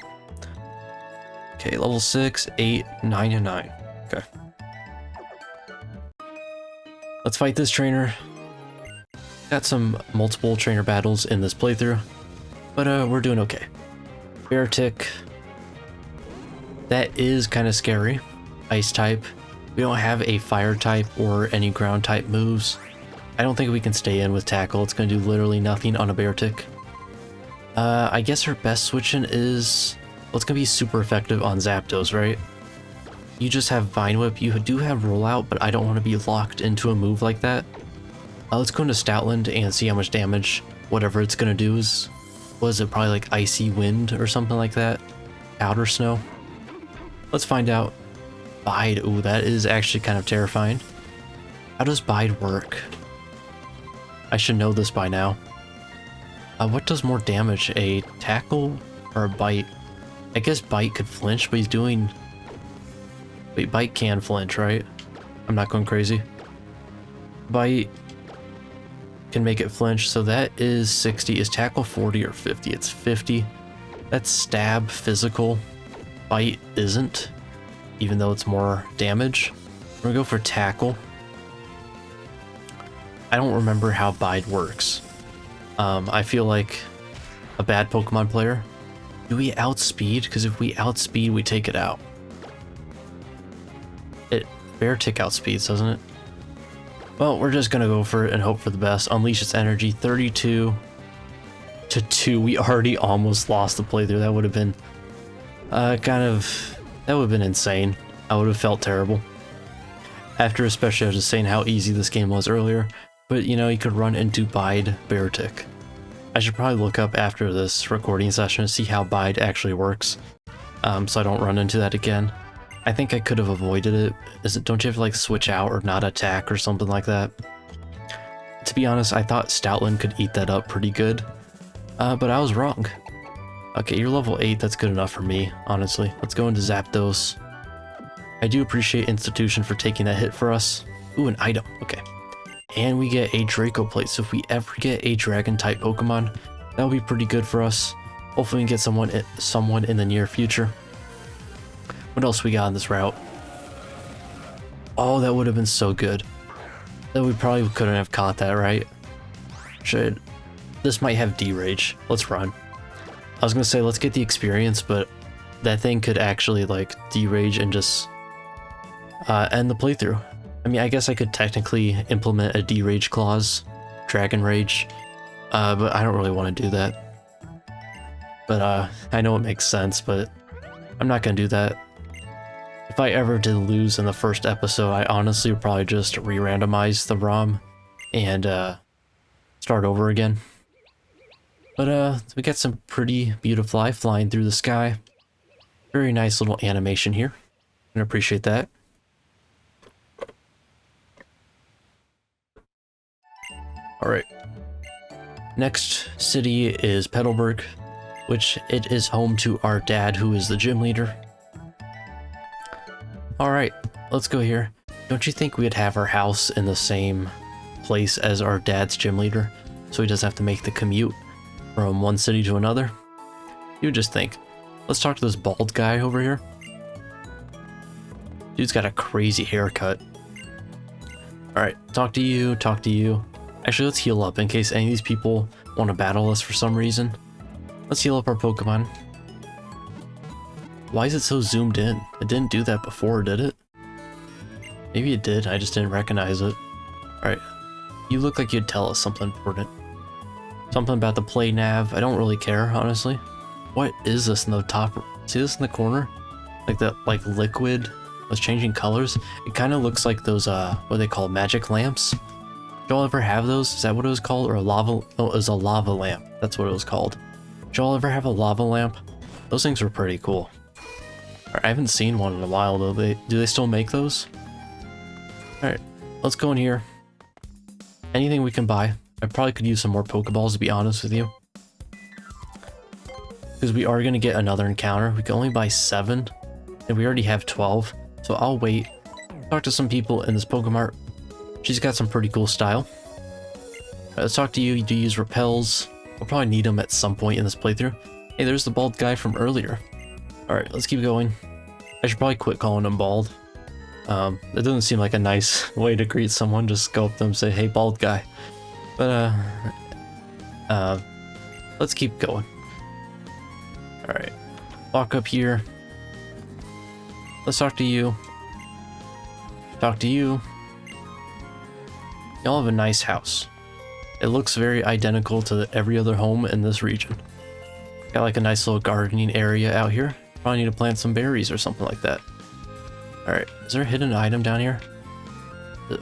Okay, level 6, 8, 9, and 9. Okay. Let's fight this trainer. Got some multiple trainer battles in this playthrough, but we're doing okay. Beartic. That is kind of scary. Ice type. We don't have a fire type or any ground type moves. I don't think we can stay in with Tackle. It's going to do literally nothing on a Beartic. I guess her best switch-in is... well, it's going to be super effective on Zapdos, right? You just have Vine Whip. You do have Rollout, but I don't want to be locked into a move like that. Let's go into Stoutland and see how much damage whatever it's going to do is... was it probably like Icy Wind or something like that? Outer Snow? Let's find out. Bide. Ooh, that is actually kind of terrifying. How does Bide work? I should know this by now. What does more damage, a tackle or a bite? I guess Bite could flinch, but he's doing... Wait, Bite can flinch, right? I'm not going crazy. Bite can make it flinch, so that is 60. Is tackle 40 or 50? It's 50. That's stab, physical. Bite isn't, even though it's more damage. We're gonna go for tackle. I don't remember how Bide works. I feel like a bad Pokemon player. Do we outspeed? Because if we outspeed, we take it out. Bear Tick outspeeds, doesn't it? Well, we're just gonna go for it and hope for the best. Unleash its energy. 32 to 2. We already almost lost the playthrough. That would have been that would have been insane. I would have felt terrible. After especially I was just saying how easy this game was earlier. But you know, you could run into Bide Bear Tick. I should probably look up after this recording session to see how Bide actually works. So I don't run into that again. I think I could have avoided it. Don't you have to like switch out or not attack or something like that? To be honest, I thought Stoutland could eat that up pretty good. But I was wrong. Okay, you're level 8, that's good enough for me, honestly. Let's go into Zapdos. I do appreciate Institution for taking that hit for us. Ooh, an item, okay. And we get a Draco Plate, so if we ever get a Dragon-type Pokemon, that'll be pretty good for us. Hopefully we can get someone in the near future. What else we got on this route? Oh, that would have been so good. Then we probably couldn't have caught that, right? This might have D-Rage. Let's run. I was gonna say let's get the experience, but that thing could actually like D-Rage and just end the playthrough. I mean, I guess I could technically implement a D-Rage clause, Dragon Rage, but I don't really want to do that. But I know it makes sense, but I'm not gonna do that. If I ever did lose in the first episode, I honestly would probably just re-randomize the ROM and start over again. But we got some pretty Beautifly flying through the sky. Very nice little animation here. I appreciate that. Alright. Next city is Petalburg, which it is home to our dad, who is the gym leader. Alright, let's go here. Don't you think we'd have our house in the same place as our dad's gym leader, so he doesn't have to make the commute from one city to another? You just think. Let's talk to this bald guy over here. Dude's got a crazy haircut. Alright, talk to you, talk to you. Actually, let's heal up in case any of these people want to battle us for some reason. Let's heal up our Pokemon. Why is it so zoomed in? It didn't do that before, did it? Maybe it did, I just didn't recognize it. Alright, you look like you'd tell us something important. Something about the play nav. I don't really care, honestly. What is this in the top? See this in the corner? Like that, like liquid was changing colors? It kind of looks like those, what are they called? Magic lamps? Did y'all ever have those? Is that what it was called? Or a lava? Oh, it was a lava lamp. That's what it was called. Did y'all ever have a lava lamp? Those things were pretty cool. I haven't seen one in a while though. Do they still make those? Alright, let's go in here. Anything we can buy. I probably could use some more Pokeballs, to be honest with you. Because we are going to get another encounter. We can only buy 7. And we already have 12. So I'll wait. Talk to some people in this Pokemart. She's got some pretty cool style. Alright, let's talk to you. You do use repels. We'll probably need them at some point in this playthrough. Hey, there's the bald guy from earlier. Alright, let's keep going. I should probably quit calling him bald. That doesn't seem like a nice way to greet someone. Just go up to them and say, hey, bald guy. But, let's keep going. Alright. Walk up here. Let's talk to you. Talk to you. Y'all have a nice house. It looks very identical to every other home in this region. Got like a nice little gardening area out here. Probably need to plant some berries or something like that. Alright, is there a hidden item down here?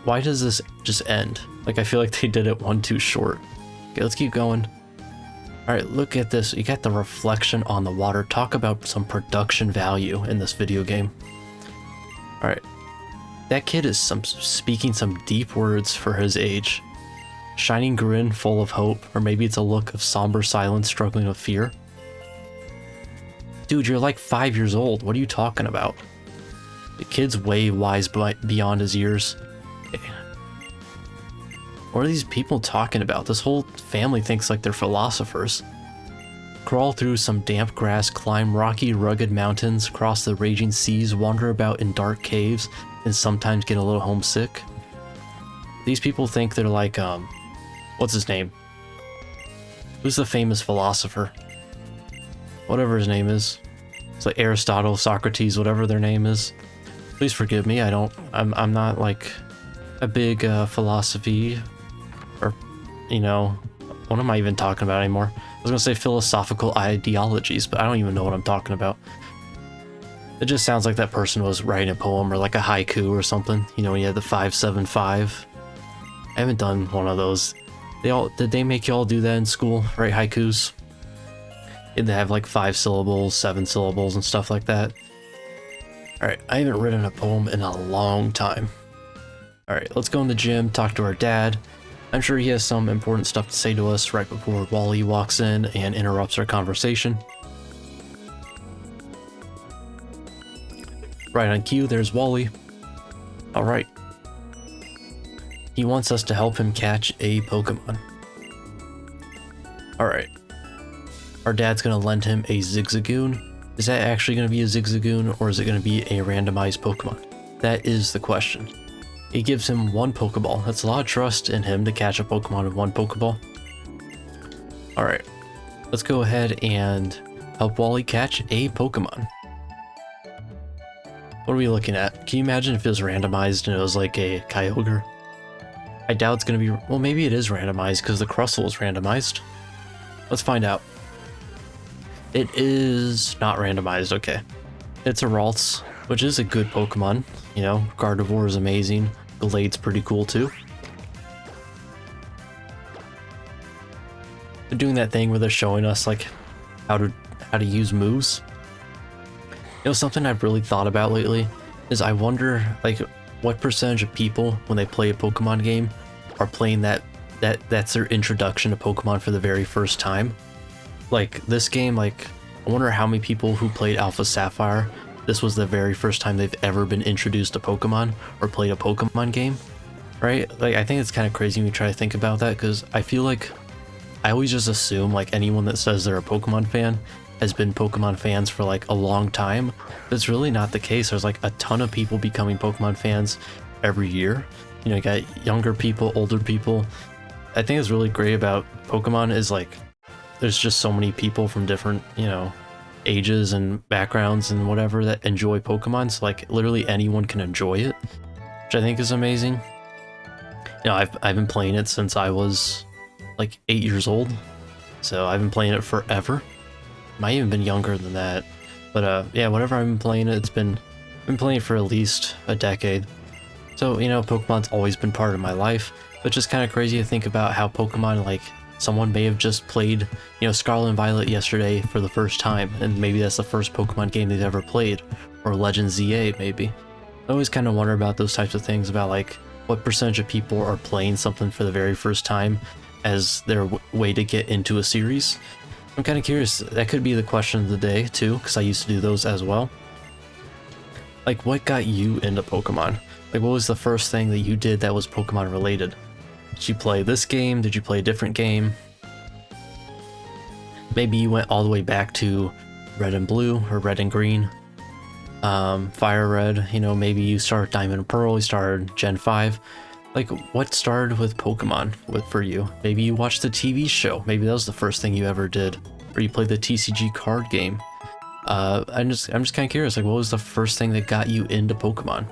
Why does this just end? Like, I feel like they did it one too short. Okay, let's keep going. Alright, look at this. You got the reflection on the water. Talk about some production value in this video game. Alright. That kid is speaking some deep words for his age. Shining grin full of hope, or maybe it's a look of somber silence struggling with fear. Dude, you're like 5 years old. What are you talking about? The kid's way wise beyond his years. What are these people talking about? This whole family thinks like they're philosophers. Crawl through some damp grass, climb rocky, rugged mountains, cross the raging seas, wander about in dark caves, and sometimes get a little homesick. These people think they're like, what's his name? Who's the famous philosopher? Whatever his name is. It's like Aristotle, Socrates, whatever their name is. Please forgive me, I'm not like a big philosophy, or, you know, what am I even talking about anymore? I was gonna say philosophical ideologies, but I don't even know what I'm talking about. It just sounds like that person was writing a poem or like a haiku or something. You know, when you had the 575. I haven't done one of those. Did they make y'all do that in school, write haikus? They have like 5 syllables, 7 syllables, and stuff like that. Alright, I haven't written a poem in a long time. Alright, let's go in the gym, talk to our dad. I'm sure he has some important stuff to say to us right before Wally walks in and interrupts our conversation. Right on cue, there's Wally. Alright. He wants us to help him catch a Pokémon. Alright. Our dad's gonna lend him a Zigzagoon. Is that actually gonna be a Zigzagoon, or is it gonna be a randomized Pokemon? That is the question. He gives him 1 Pokeball. That's a lot of trust in him to catch a Pokemon with 1 Pokeball. Alright. Let's go ahead and help Wally catch a Pokemon. What are we looking at? Can you imagine if it was randomized and it was like a Kyogre? I doubt it's gonna be... Well, maybe it is randomized because the Crustle is randomized. Let's find out. It is not randomized, okay. It's a Ralts, which is a good Pokemon. You know, Gardevoir is amazing. Glade's pretty cool too. They're doing that thing where they're showing us like how to use moves. You know, something I've really thought about lately is I wonder like what percentage of people when they play a Pokemon game are playing that's their introduction to Pokemon for the very first time. Like this game, like I wonder how many people who played Alpha Sapphire, this was the very first time they've ever been introduced to Pokemon or played a Pokemon game, right? Like I think it's kind of crazy when we try to think about that, because I feel like I always just assume like anyone that says they're a Pokemon fan has been Pokemon fans for like a long time. That's really not the case. There's like a ton of people becoming Pokemon fans every year. You know, you got younger people, older people. I think it's really great about Pokemon is like there's just so many people from different, you know, ages and backgrounds and whatever that enjoy Pokemon. So like literally anyone can enjoy it, which I think is amazing. You know, I've been playing it since I was like 8 years old, so I've been playing it forever. Might even been younger than that, but yeah, whatever I've been playing it, I've been playing it for at least a decade. So you know, Pokemon's always been part of my life. But just kind of crazy to think about how Pokemon, like someone may have just played, you know, Scarlet and Violet yesterday for the first time, and maybe that's the first Pokemon game they've ever played, or Legend ZA maybe. I always kind of wonder about those types of things, about like what percentage of people are playing something for the very first time as their way to get into a series. I'm kind of curious. That could be the question of the day too, because I used to do those as well. Like, what got you into Pokemon? Like, what was the first thing that you did that was Pokemon related? Did you play this game? Did you play a different game? Maybe you went all the way back to Red and Blue or Red and Green. Fire Red, you know, maybe you started Diamond and Pearl, you started Gen 5. Like, what started with Pokemon for you? Maybe you watched the TV show. Maybe that was the first thing you ever did. Or you played the TCG card game. I'm just kind of curious, like, what was the first thing that got you into Pokemon?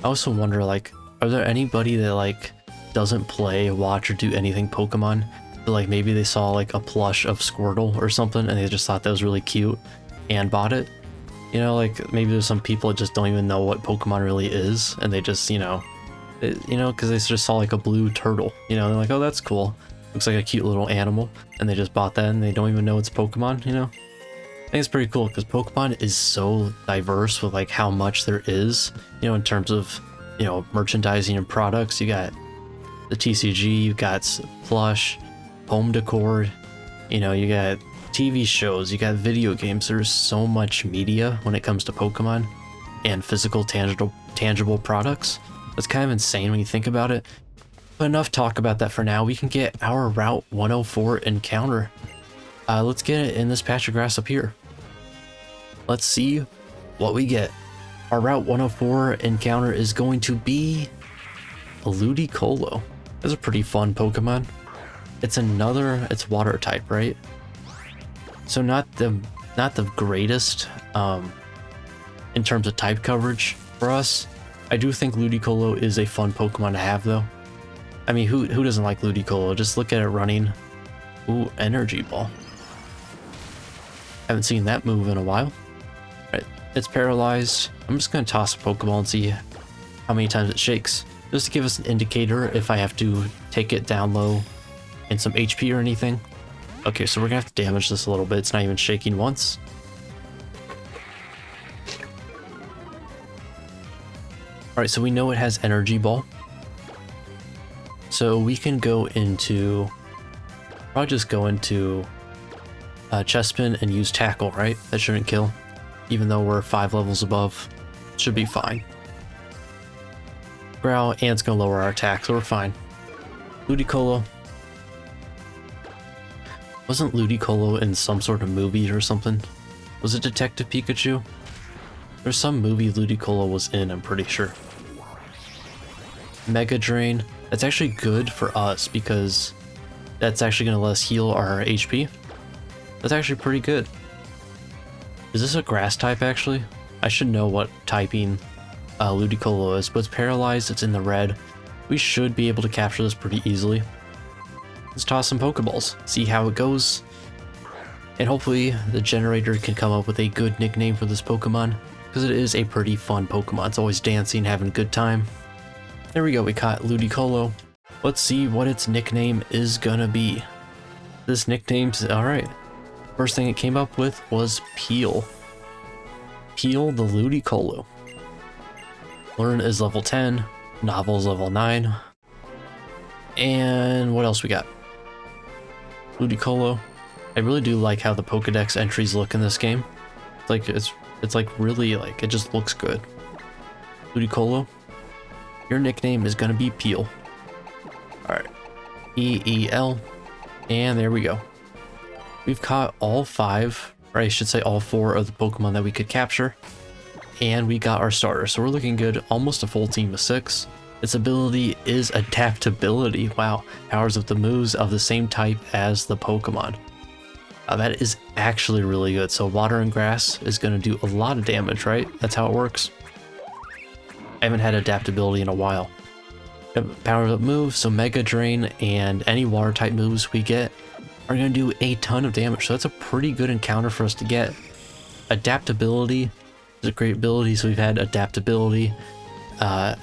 I also wonder, like, are there anybody that, like, doesn't play, watch, or do anything Pokemon, but, like, maybe they saw, like, a plush of Squirtle or something, and they just thought that was really cute and bought it? You know, like, maybe there's some people that just don't even know what Pokemon really is, and they just, you know, because they just saw, like, a blue turtle, you know, they're like, oh, that's cool. Looks like a cute little animal, and they just bought that, and they don't even know it's Pokemon, you know? I think it's pretty cool because Pokemon is so diverse with like how much there is, you know, in terms of, you know, merchandising and products. You got the TCG, you got plush, home decor, you know, you got TV shows, you got video games. There's so much media when it comes to Pokemon and physical tangible products. It's kind of insane when you think about it. But enough talk about that for now. We can get our Route 104 encounter. Let's get it in this patch of grass up here. Let's see what we get. Our Route 104 encounter is going to be a Ludicolo. That's a pretty fun Pokemon. It's water type, right? So not the greatest in terms of type coverage for us. I do think Ludicolo is a fun Pokemon to have though. I mean, who doesn't like Ludicolo? Just look at it running. Ooh, Energy Ball. Haven't seen that move in a while. Right, it's paralyzed. I'm just gonna toss a Pokeball and see how many times it shakes, just to give us an indicator if I have to take it down low in some HP or anything. Okay, so we're gonna have to damage this a little bit. It's not even shaking once. Alright, so we know it has Energy Ball. So we can go into... I'll just go into Chespin and use Tackle, right? That shouldn't kill. Even though we're 5 levels above. Should be fine. Growl, and it's gonna lower our attack, so we're fine. Ludicolo. Wasn't Ludicolo in some sort of movie or something? Was it Detective Pikachu? There's some movie Ludicolo was in, I'm pretty sure. Mega Drain. That's actually good for us because that's actually going to let us heal our HP. That's actually pretty good. Is this a grass type actually? I should know what typing Ludicolo is, but it's paralyzed, it's in the red. We should be able to capture this pretty easily. Let's toss some Pokeballs, see how it goes. And hopefully the generator can come up with a good nickname for this Pokemon, because it is a pretty fun Pokemon. It's always dancing, having a good time. There we go, we caught Ludicolo. Let's see what its nickname is gonna be. This nickname's alright. First thing it came up with was Peel. Peel the Ludicolo. Learn is level 10, Novel is level 9. And what else we got? Ludicolo. I really do like how the Pokedex entries look in this game. It's like really like, it just looks good. Ludicolo, your nickname is gonna be Peel. Alright. E-E-L. And there we go. We've caught all 5, or I should say all 4 of the Pokemon that we could capture. And we got our starter, so we're looking good. Almost a full team of 6. Its ability is Adaptability. Wow. Powers of the moves of the same type as the Pokemon. That is actually really good. So water and grass is going to do a lot of damage, right? That's how it works. I haven't had adaptability in a while. Power up moves, so Mega Drain and any water type moves we get are going to do a ton of damage. So that's a pretty good encounter for us to get. Adaptability is a great ability. So we've had adaptability. What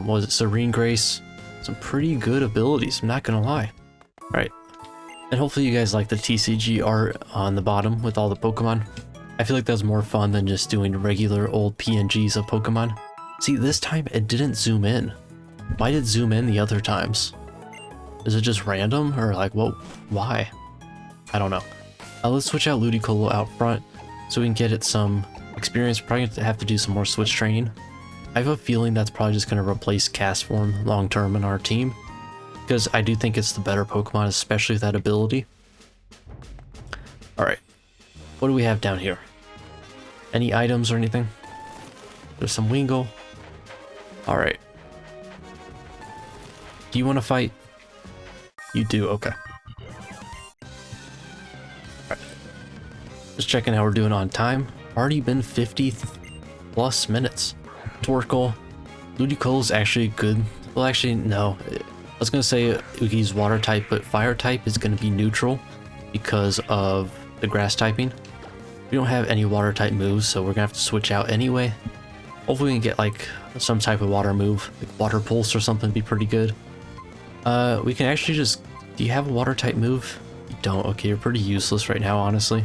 was it? Serene Grace. Some pretty good abilities, I'm not going to lie. All right. And hopefully you guys like the TCG art on the bottom with all the Pokemon. I feel like that was more fun than just doing regular old PNGs of Pokemon. See, this time it didn't zoom in. Why did it zoom in the other times? Is it just random or like, what? Why? I don't know. Let's switch out Ludicolo out front so we can get it some experience. Probably gonna have to do some more switch training. I have a feeling that's probably just going to replace Castform long term in our team, because I do think it's the better Pokemon, especially with that ability. Alright, what do we have down here? Any items or anything? There's some Wingull. Alright. Do you want to fight? You do, okay. Alright. Just checking how we're doing on time. Already been 50 plus minutes. Torkoal. Ludicolo's actually good. Well, actually, no. I was going to say he's water type, but fire type is going to be neutral because of the grass typing. We don't have any water type moves, so we're going to have to switch out anyway. Hopefully we can get like some type of water move, like Water Pulse or something, be pretty good. We can actually just... Do you have a water type move? You don't? Okay, you're pretty useless right now, honestly.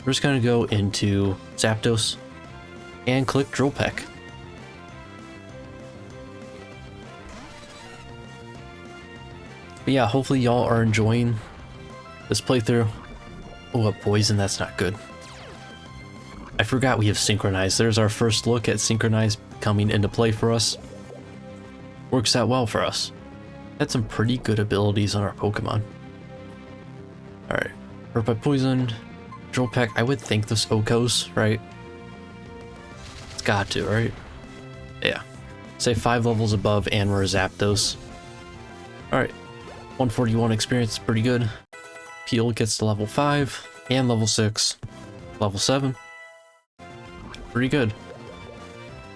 We're just gonna go into Zapdos and click Drill Peck. But yeah, hopefully y'all are enjoying this playthrough. Oh, a poison, that's not good. I forgot we have Synchronize. There's our first look at Synchronize coming into play for us. Works out well for us. Had some pretty good abilities on our Pokemon. Alright, hurt by poison. Drill Peck, I would think this Okos, right? It's got to, right? Yeah. Say 5 levels above and we're a Zapdos. Alright, 141 experience, pretty good. Peel gets to level 5 and level 6. Level 7. Pretty good.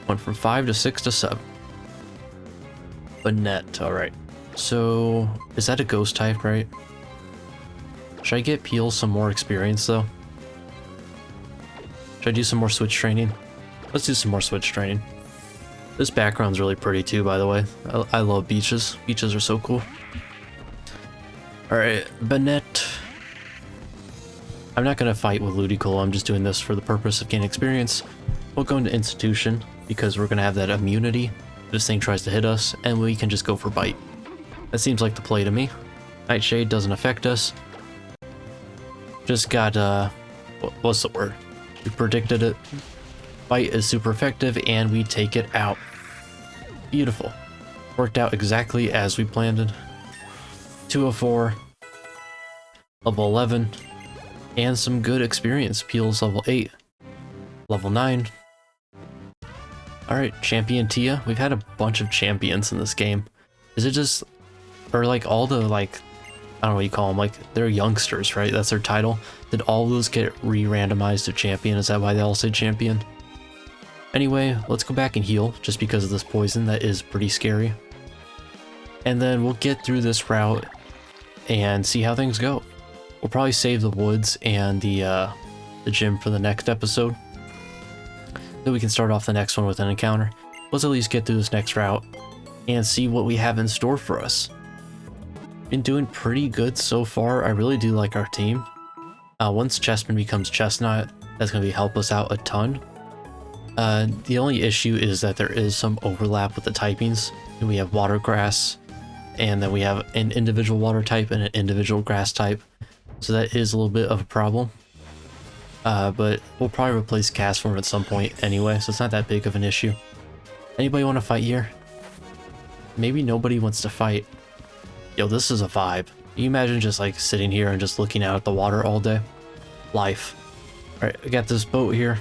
Went from 5 to 6 to 7. Banette, alright. So, is that a ghost type, right? Should I get Peel some more experience though? Should I do some more switch training? Let's do some more switch training. This background's really pretty too, by the way. I love beaches. Beaches are so cool. Alright, Banette. I'm not going to fight with Ludicolo, I'm just doing this for the purpose of gaining experience. We'll go into Institution, because we're going to have that immunity. This thing tries to hit us, and we can just go for Bite. That seems like the play to me. Nightshade doesn't affect us. Just got, what's the word? We predicted it. Bite is super effective, and we take it out. Beautiful. Worked out exactly as we planned it. 204. Level 11. And some good experience. Peel's level 8. Level 9. Alright, Champion Tia. We've had a bunch of champions in this game. Is it just... Or like all the like... I don't know what you call them. Like, they're youngsters, right? That's their title. Did all of those get re-randomized to champion? Is that why they all say champion? Anyway, let's go back and heal. Just because of this poison that is pretty scary. And then we'll get through this route and see how things go. We'll probably save the woods and the gym for the next episode. Then we can start off the next one with an encounter. Let's at least get through this next route and see what we have in store for us. Been doing pretty good so far. I really do like our team. Once Chessman becomes Chestnut, that's going to help us out a ton. The only issue is that there is some overlap with the typings. We have Water Grass, and then we have an individual water type and an individual grass type. So that is a little bit of a problem. But we'll probably replace Cast Form at some point anyway, so it's not that big of an issue. Anybody want to fight here? Maybe nobody wants to fight. Yo, this is a vibe. Can you imagine just like sitting here and just looking out at the water all day? Life. Alright, I got this boat here.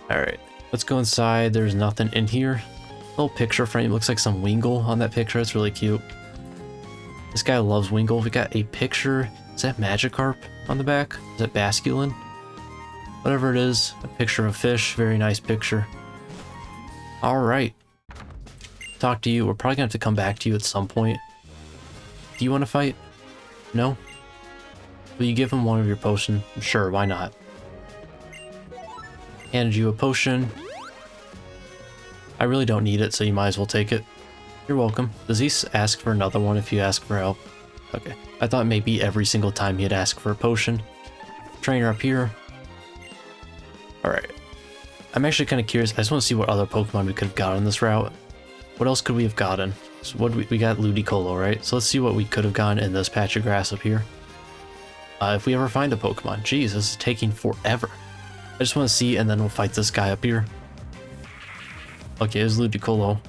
Alright, let's go inside. There's nothing in here. Little picture frame. Looks like some Wingull on that picture. It's really cute. This guy loves Wingull. We got a picture. Is that Magikarp on the back? Is that Basculin? Whatever it is. A picture of a fish. Very nice picture. Alright. Talk to you. We're probably going to have to come back to you at some point. Do you want to fight? No? Will you give him one of your potions? Sure, why not? Handed you a potion. I really don't need it, so you might as well take it. You're welcome. Does he ask for another one if you ask for help? Okay. I thought maybe every single time he'd ask for a potion. Trainer up here. Alright. I'm actually kind of curious. I just want to see what other Pokemon we could have got on this route. What else could we have gotten? So what we got Ludicolo, right? So let's see what we could have gotten in this patch of grass up here. If we ever find a Pokemon. Jeez, this is taking forever. I just want to see, and then we'll fight this guy up here. Okay, it's Ludicolo.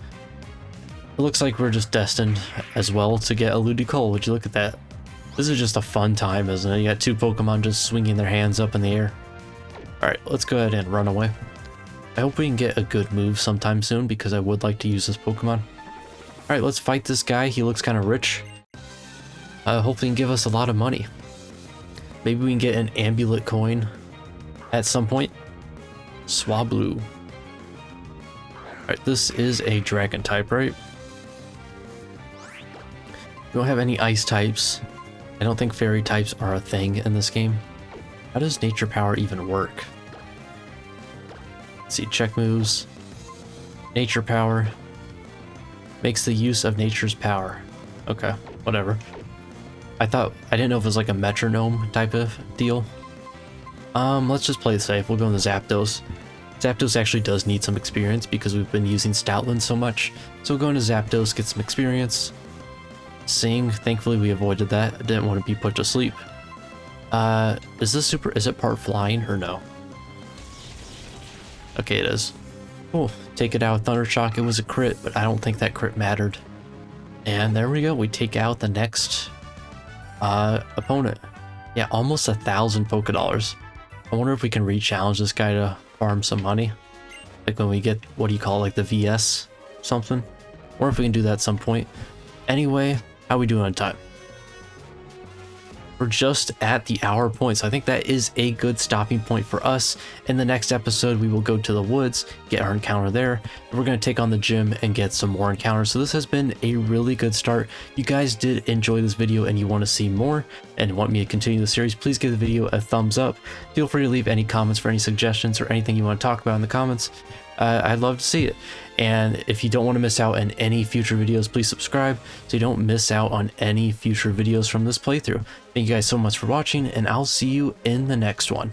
It looks like we're just destined as well to get a Ludicolo. Would you look at that? This is just a fun time, isn't it? You got two Pokemon just swinging their hands up in the air. Alright, let's go ahead and run away. I hope we can get a good move sometime soon, because I would like to use this Pokemon. Alright, let's fight this guy. He looks kind of rich. Hopefully he can give us a lot of money. Maybe we can get an Amulet coin at some point. Swablu. Alright, this is a dragon type, right? We don't have any ice types. I don't think fairy types are a thing in this game. How does nature power even work? Let's see, check moves. Nature power. Makes the use of nature's power. Okay, whatever. I didn't know if it was like a metronome type of deal. Let's just play it safe. We'll go into Zapdos. Zapdos actually does need some experience because we've been using Stoutland so much. So we'll go into Zapdos, get some experience. Sing, thankfully we avoided that. I didn't want to be put to sleep. Is it part flying or no? Okay, it is. Cool. Take it out with Thunder Shock. It was a crit, but I don't think that crit mattered. And there we go. We take out the next opponent. Yeah, almost 1,000 Poké Dollars. I wonder if we can re-challenge this guy to farm some money. Like when we get, what do you call it, like the VS something? Or if we can do that at some point. Anyway, how we doing on time? We're just at the hour point, so I think that is a good stopping point for us. In the next episode, we will go to the woods, get our encounter there, and we're going to take on the gym and get some more encounters. So this has been a really good start. You guys did enjoy this video and you want to see more and want me to continue the series, please give the video a thumbs up. Feel free to leave any comments for any suggestions or anything you want to talk about in the comments. I'd love to see it. And if you don't want to miss out on any future videos, please subscribe so you don't miss out on any future videos from this playthrough. Thank you guys so much for watching, and I'll see you in the next one.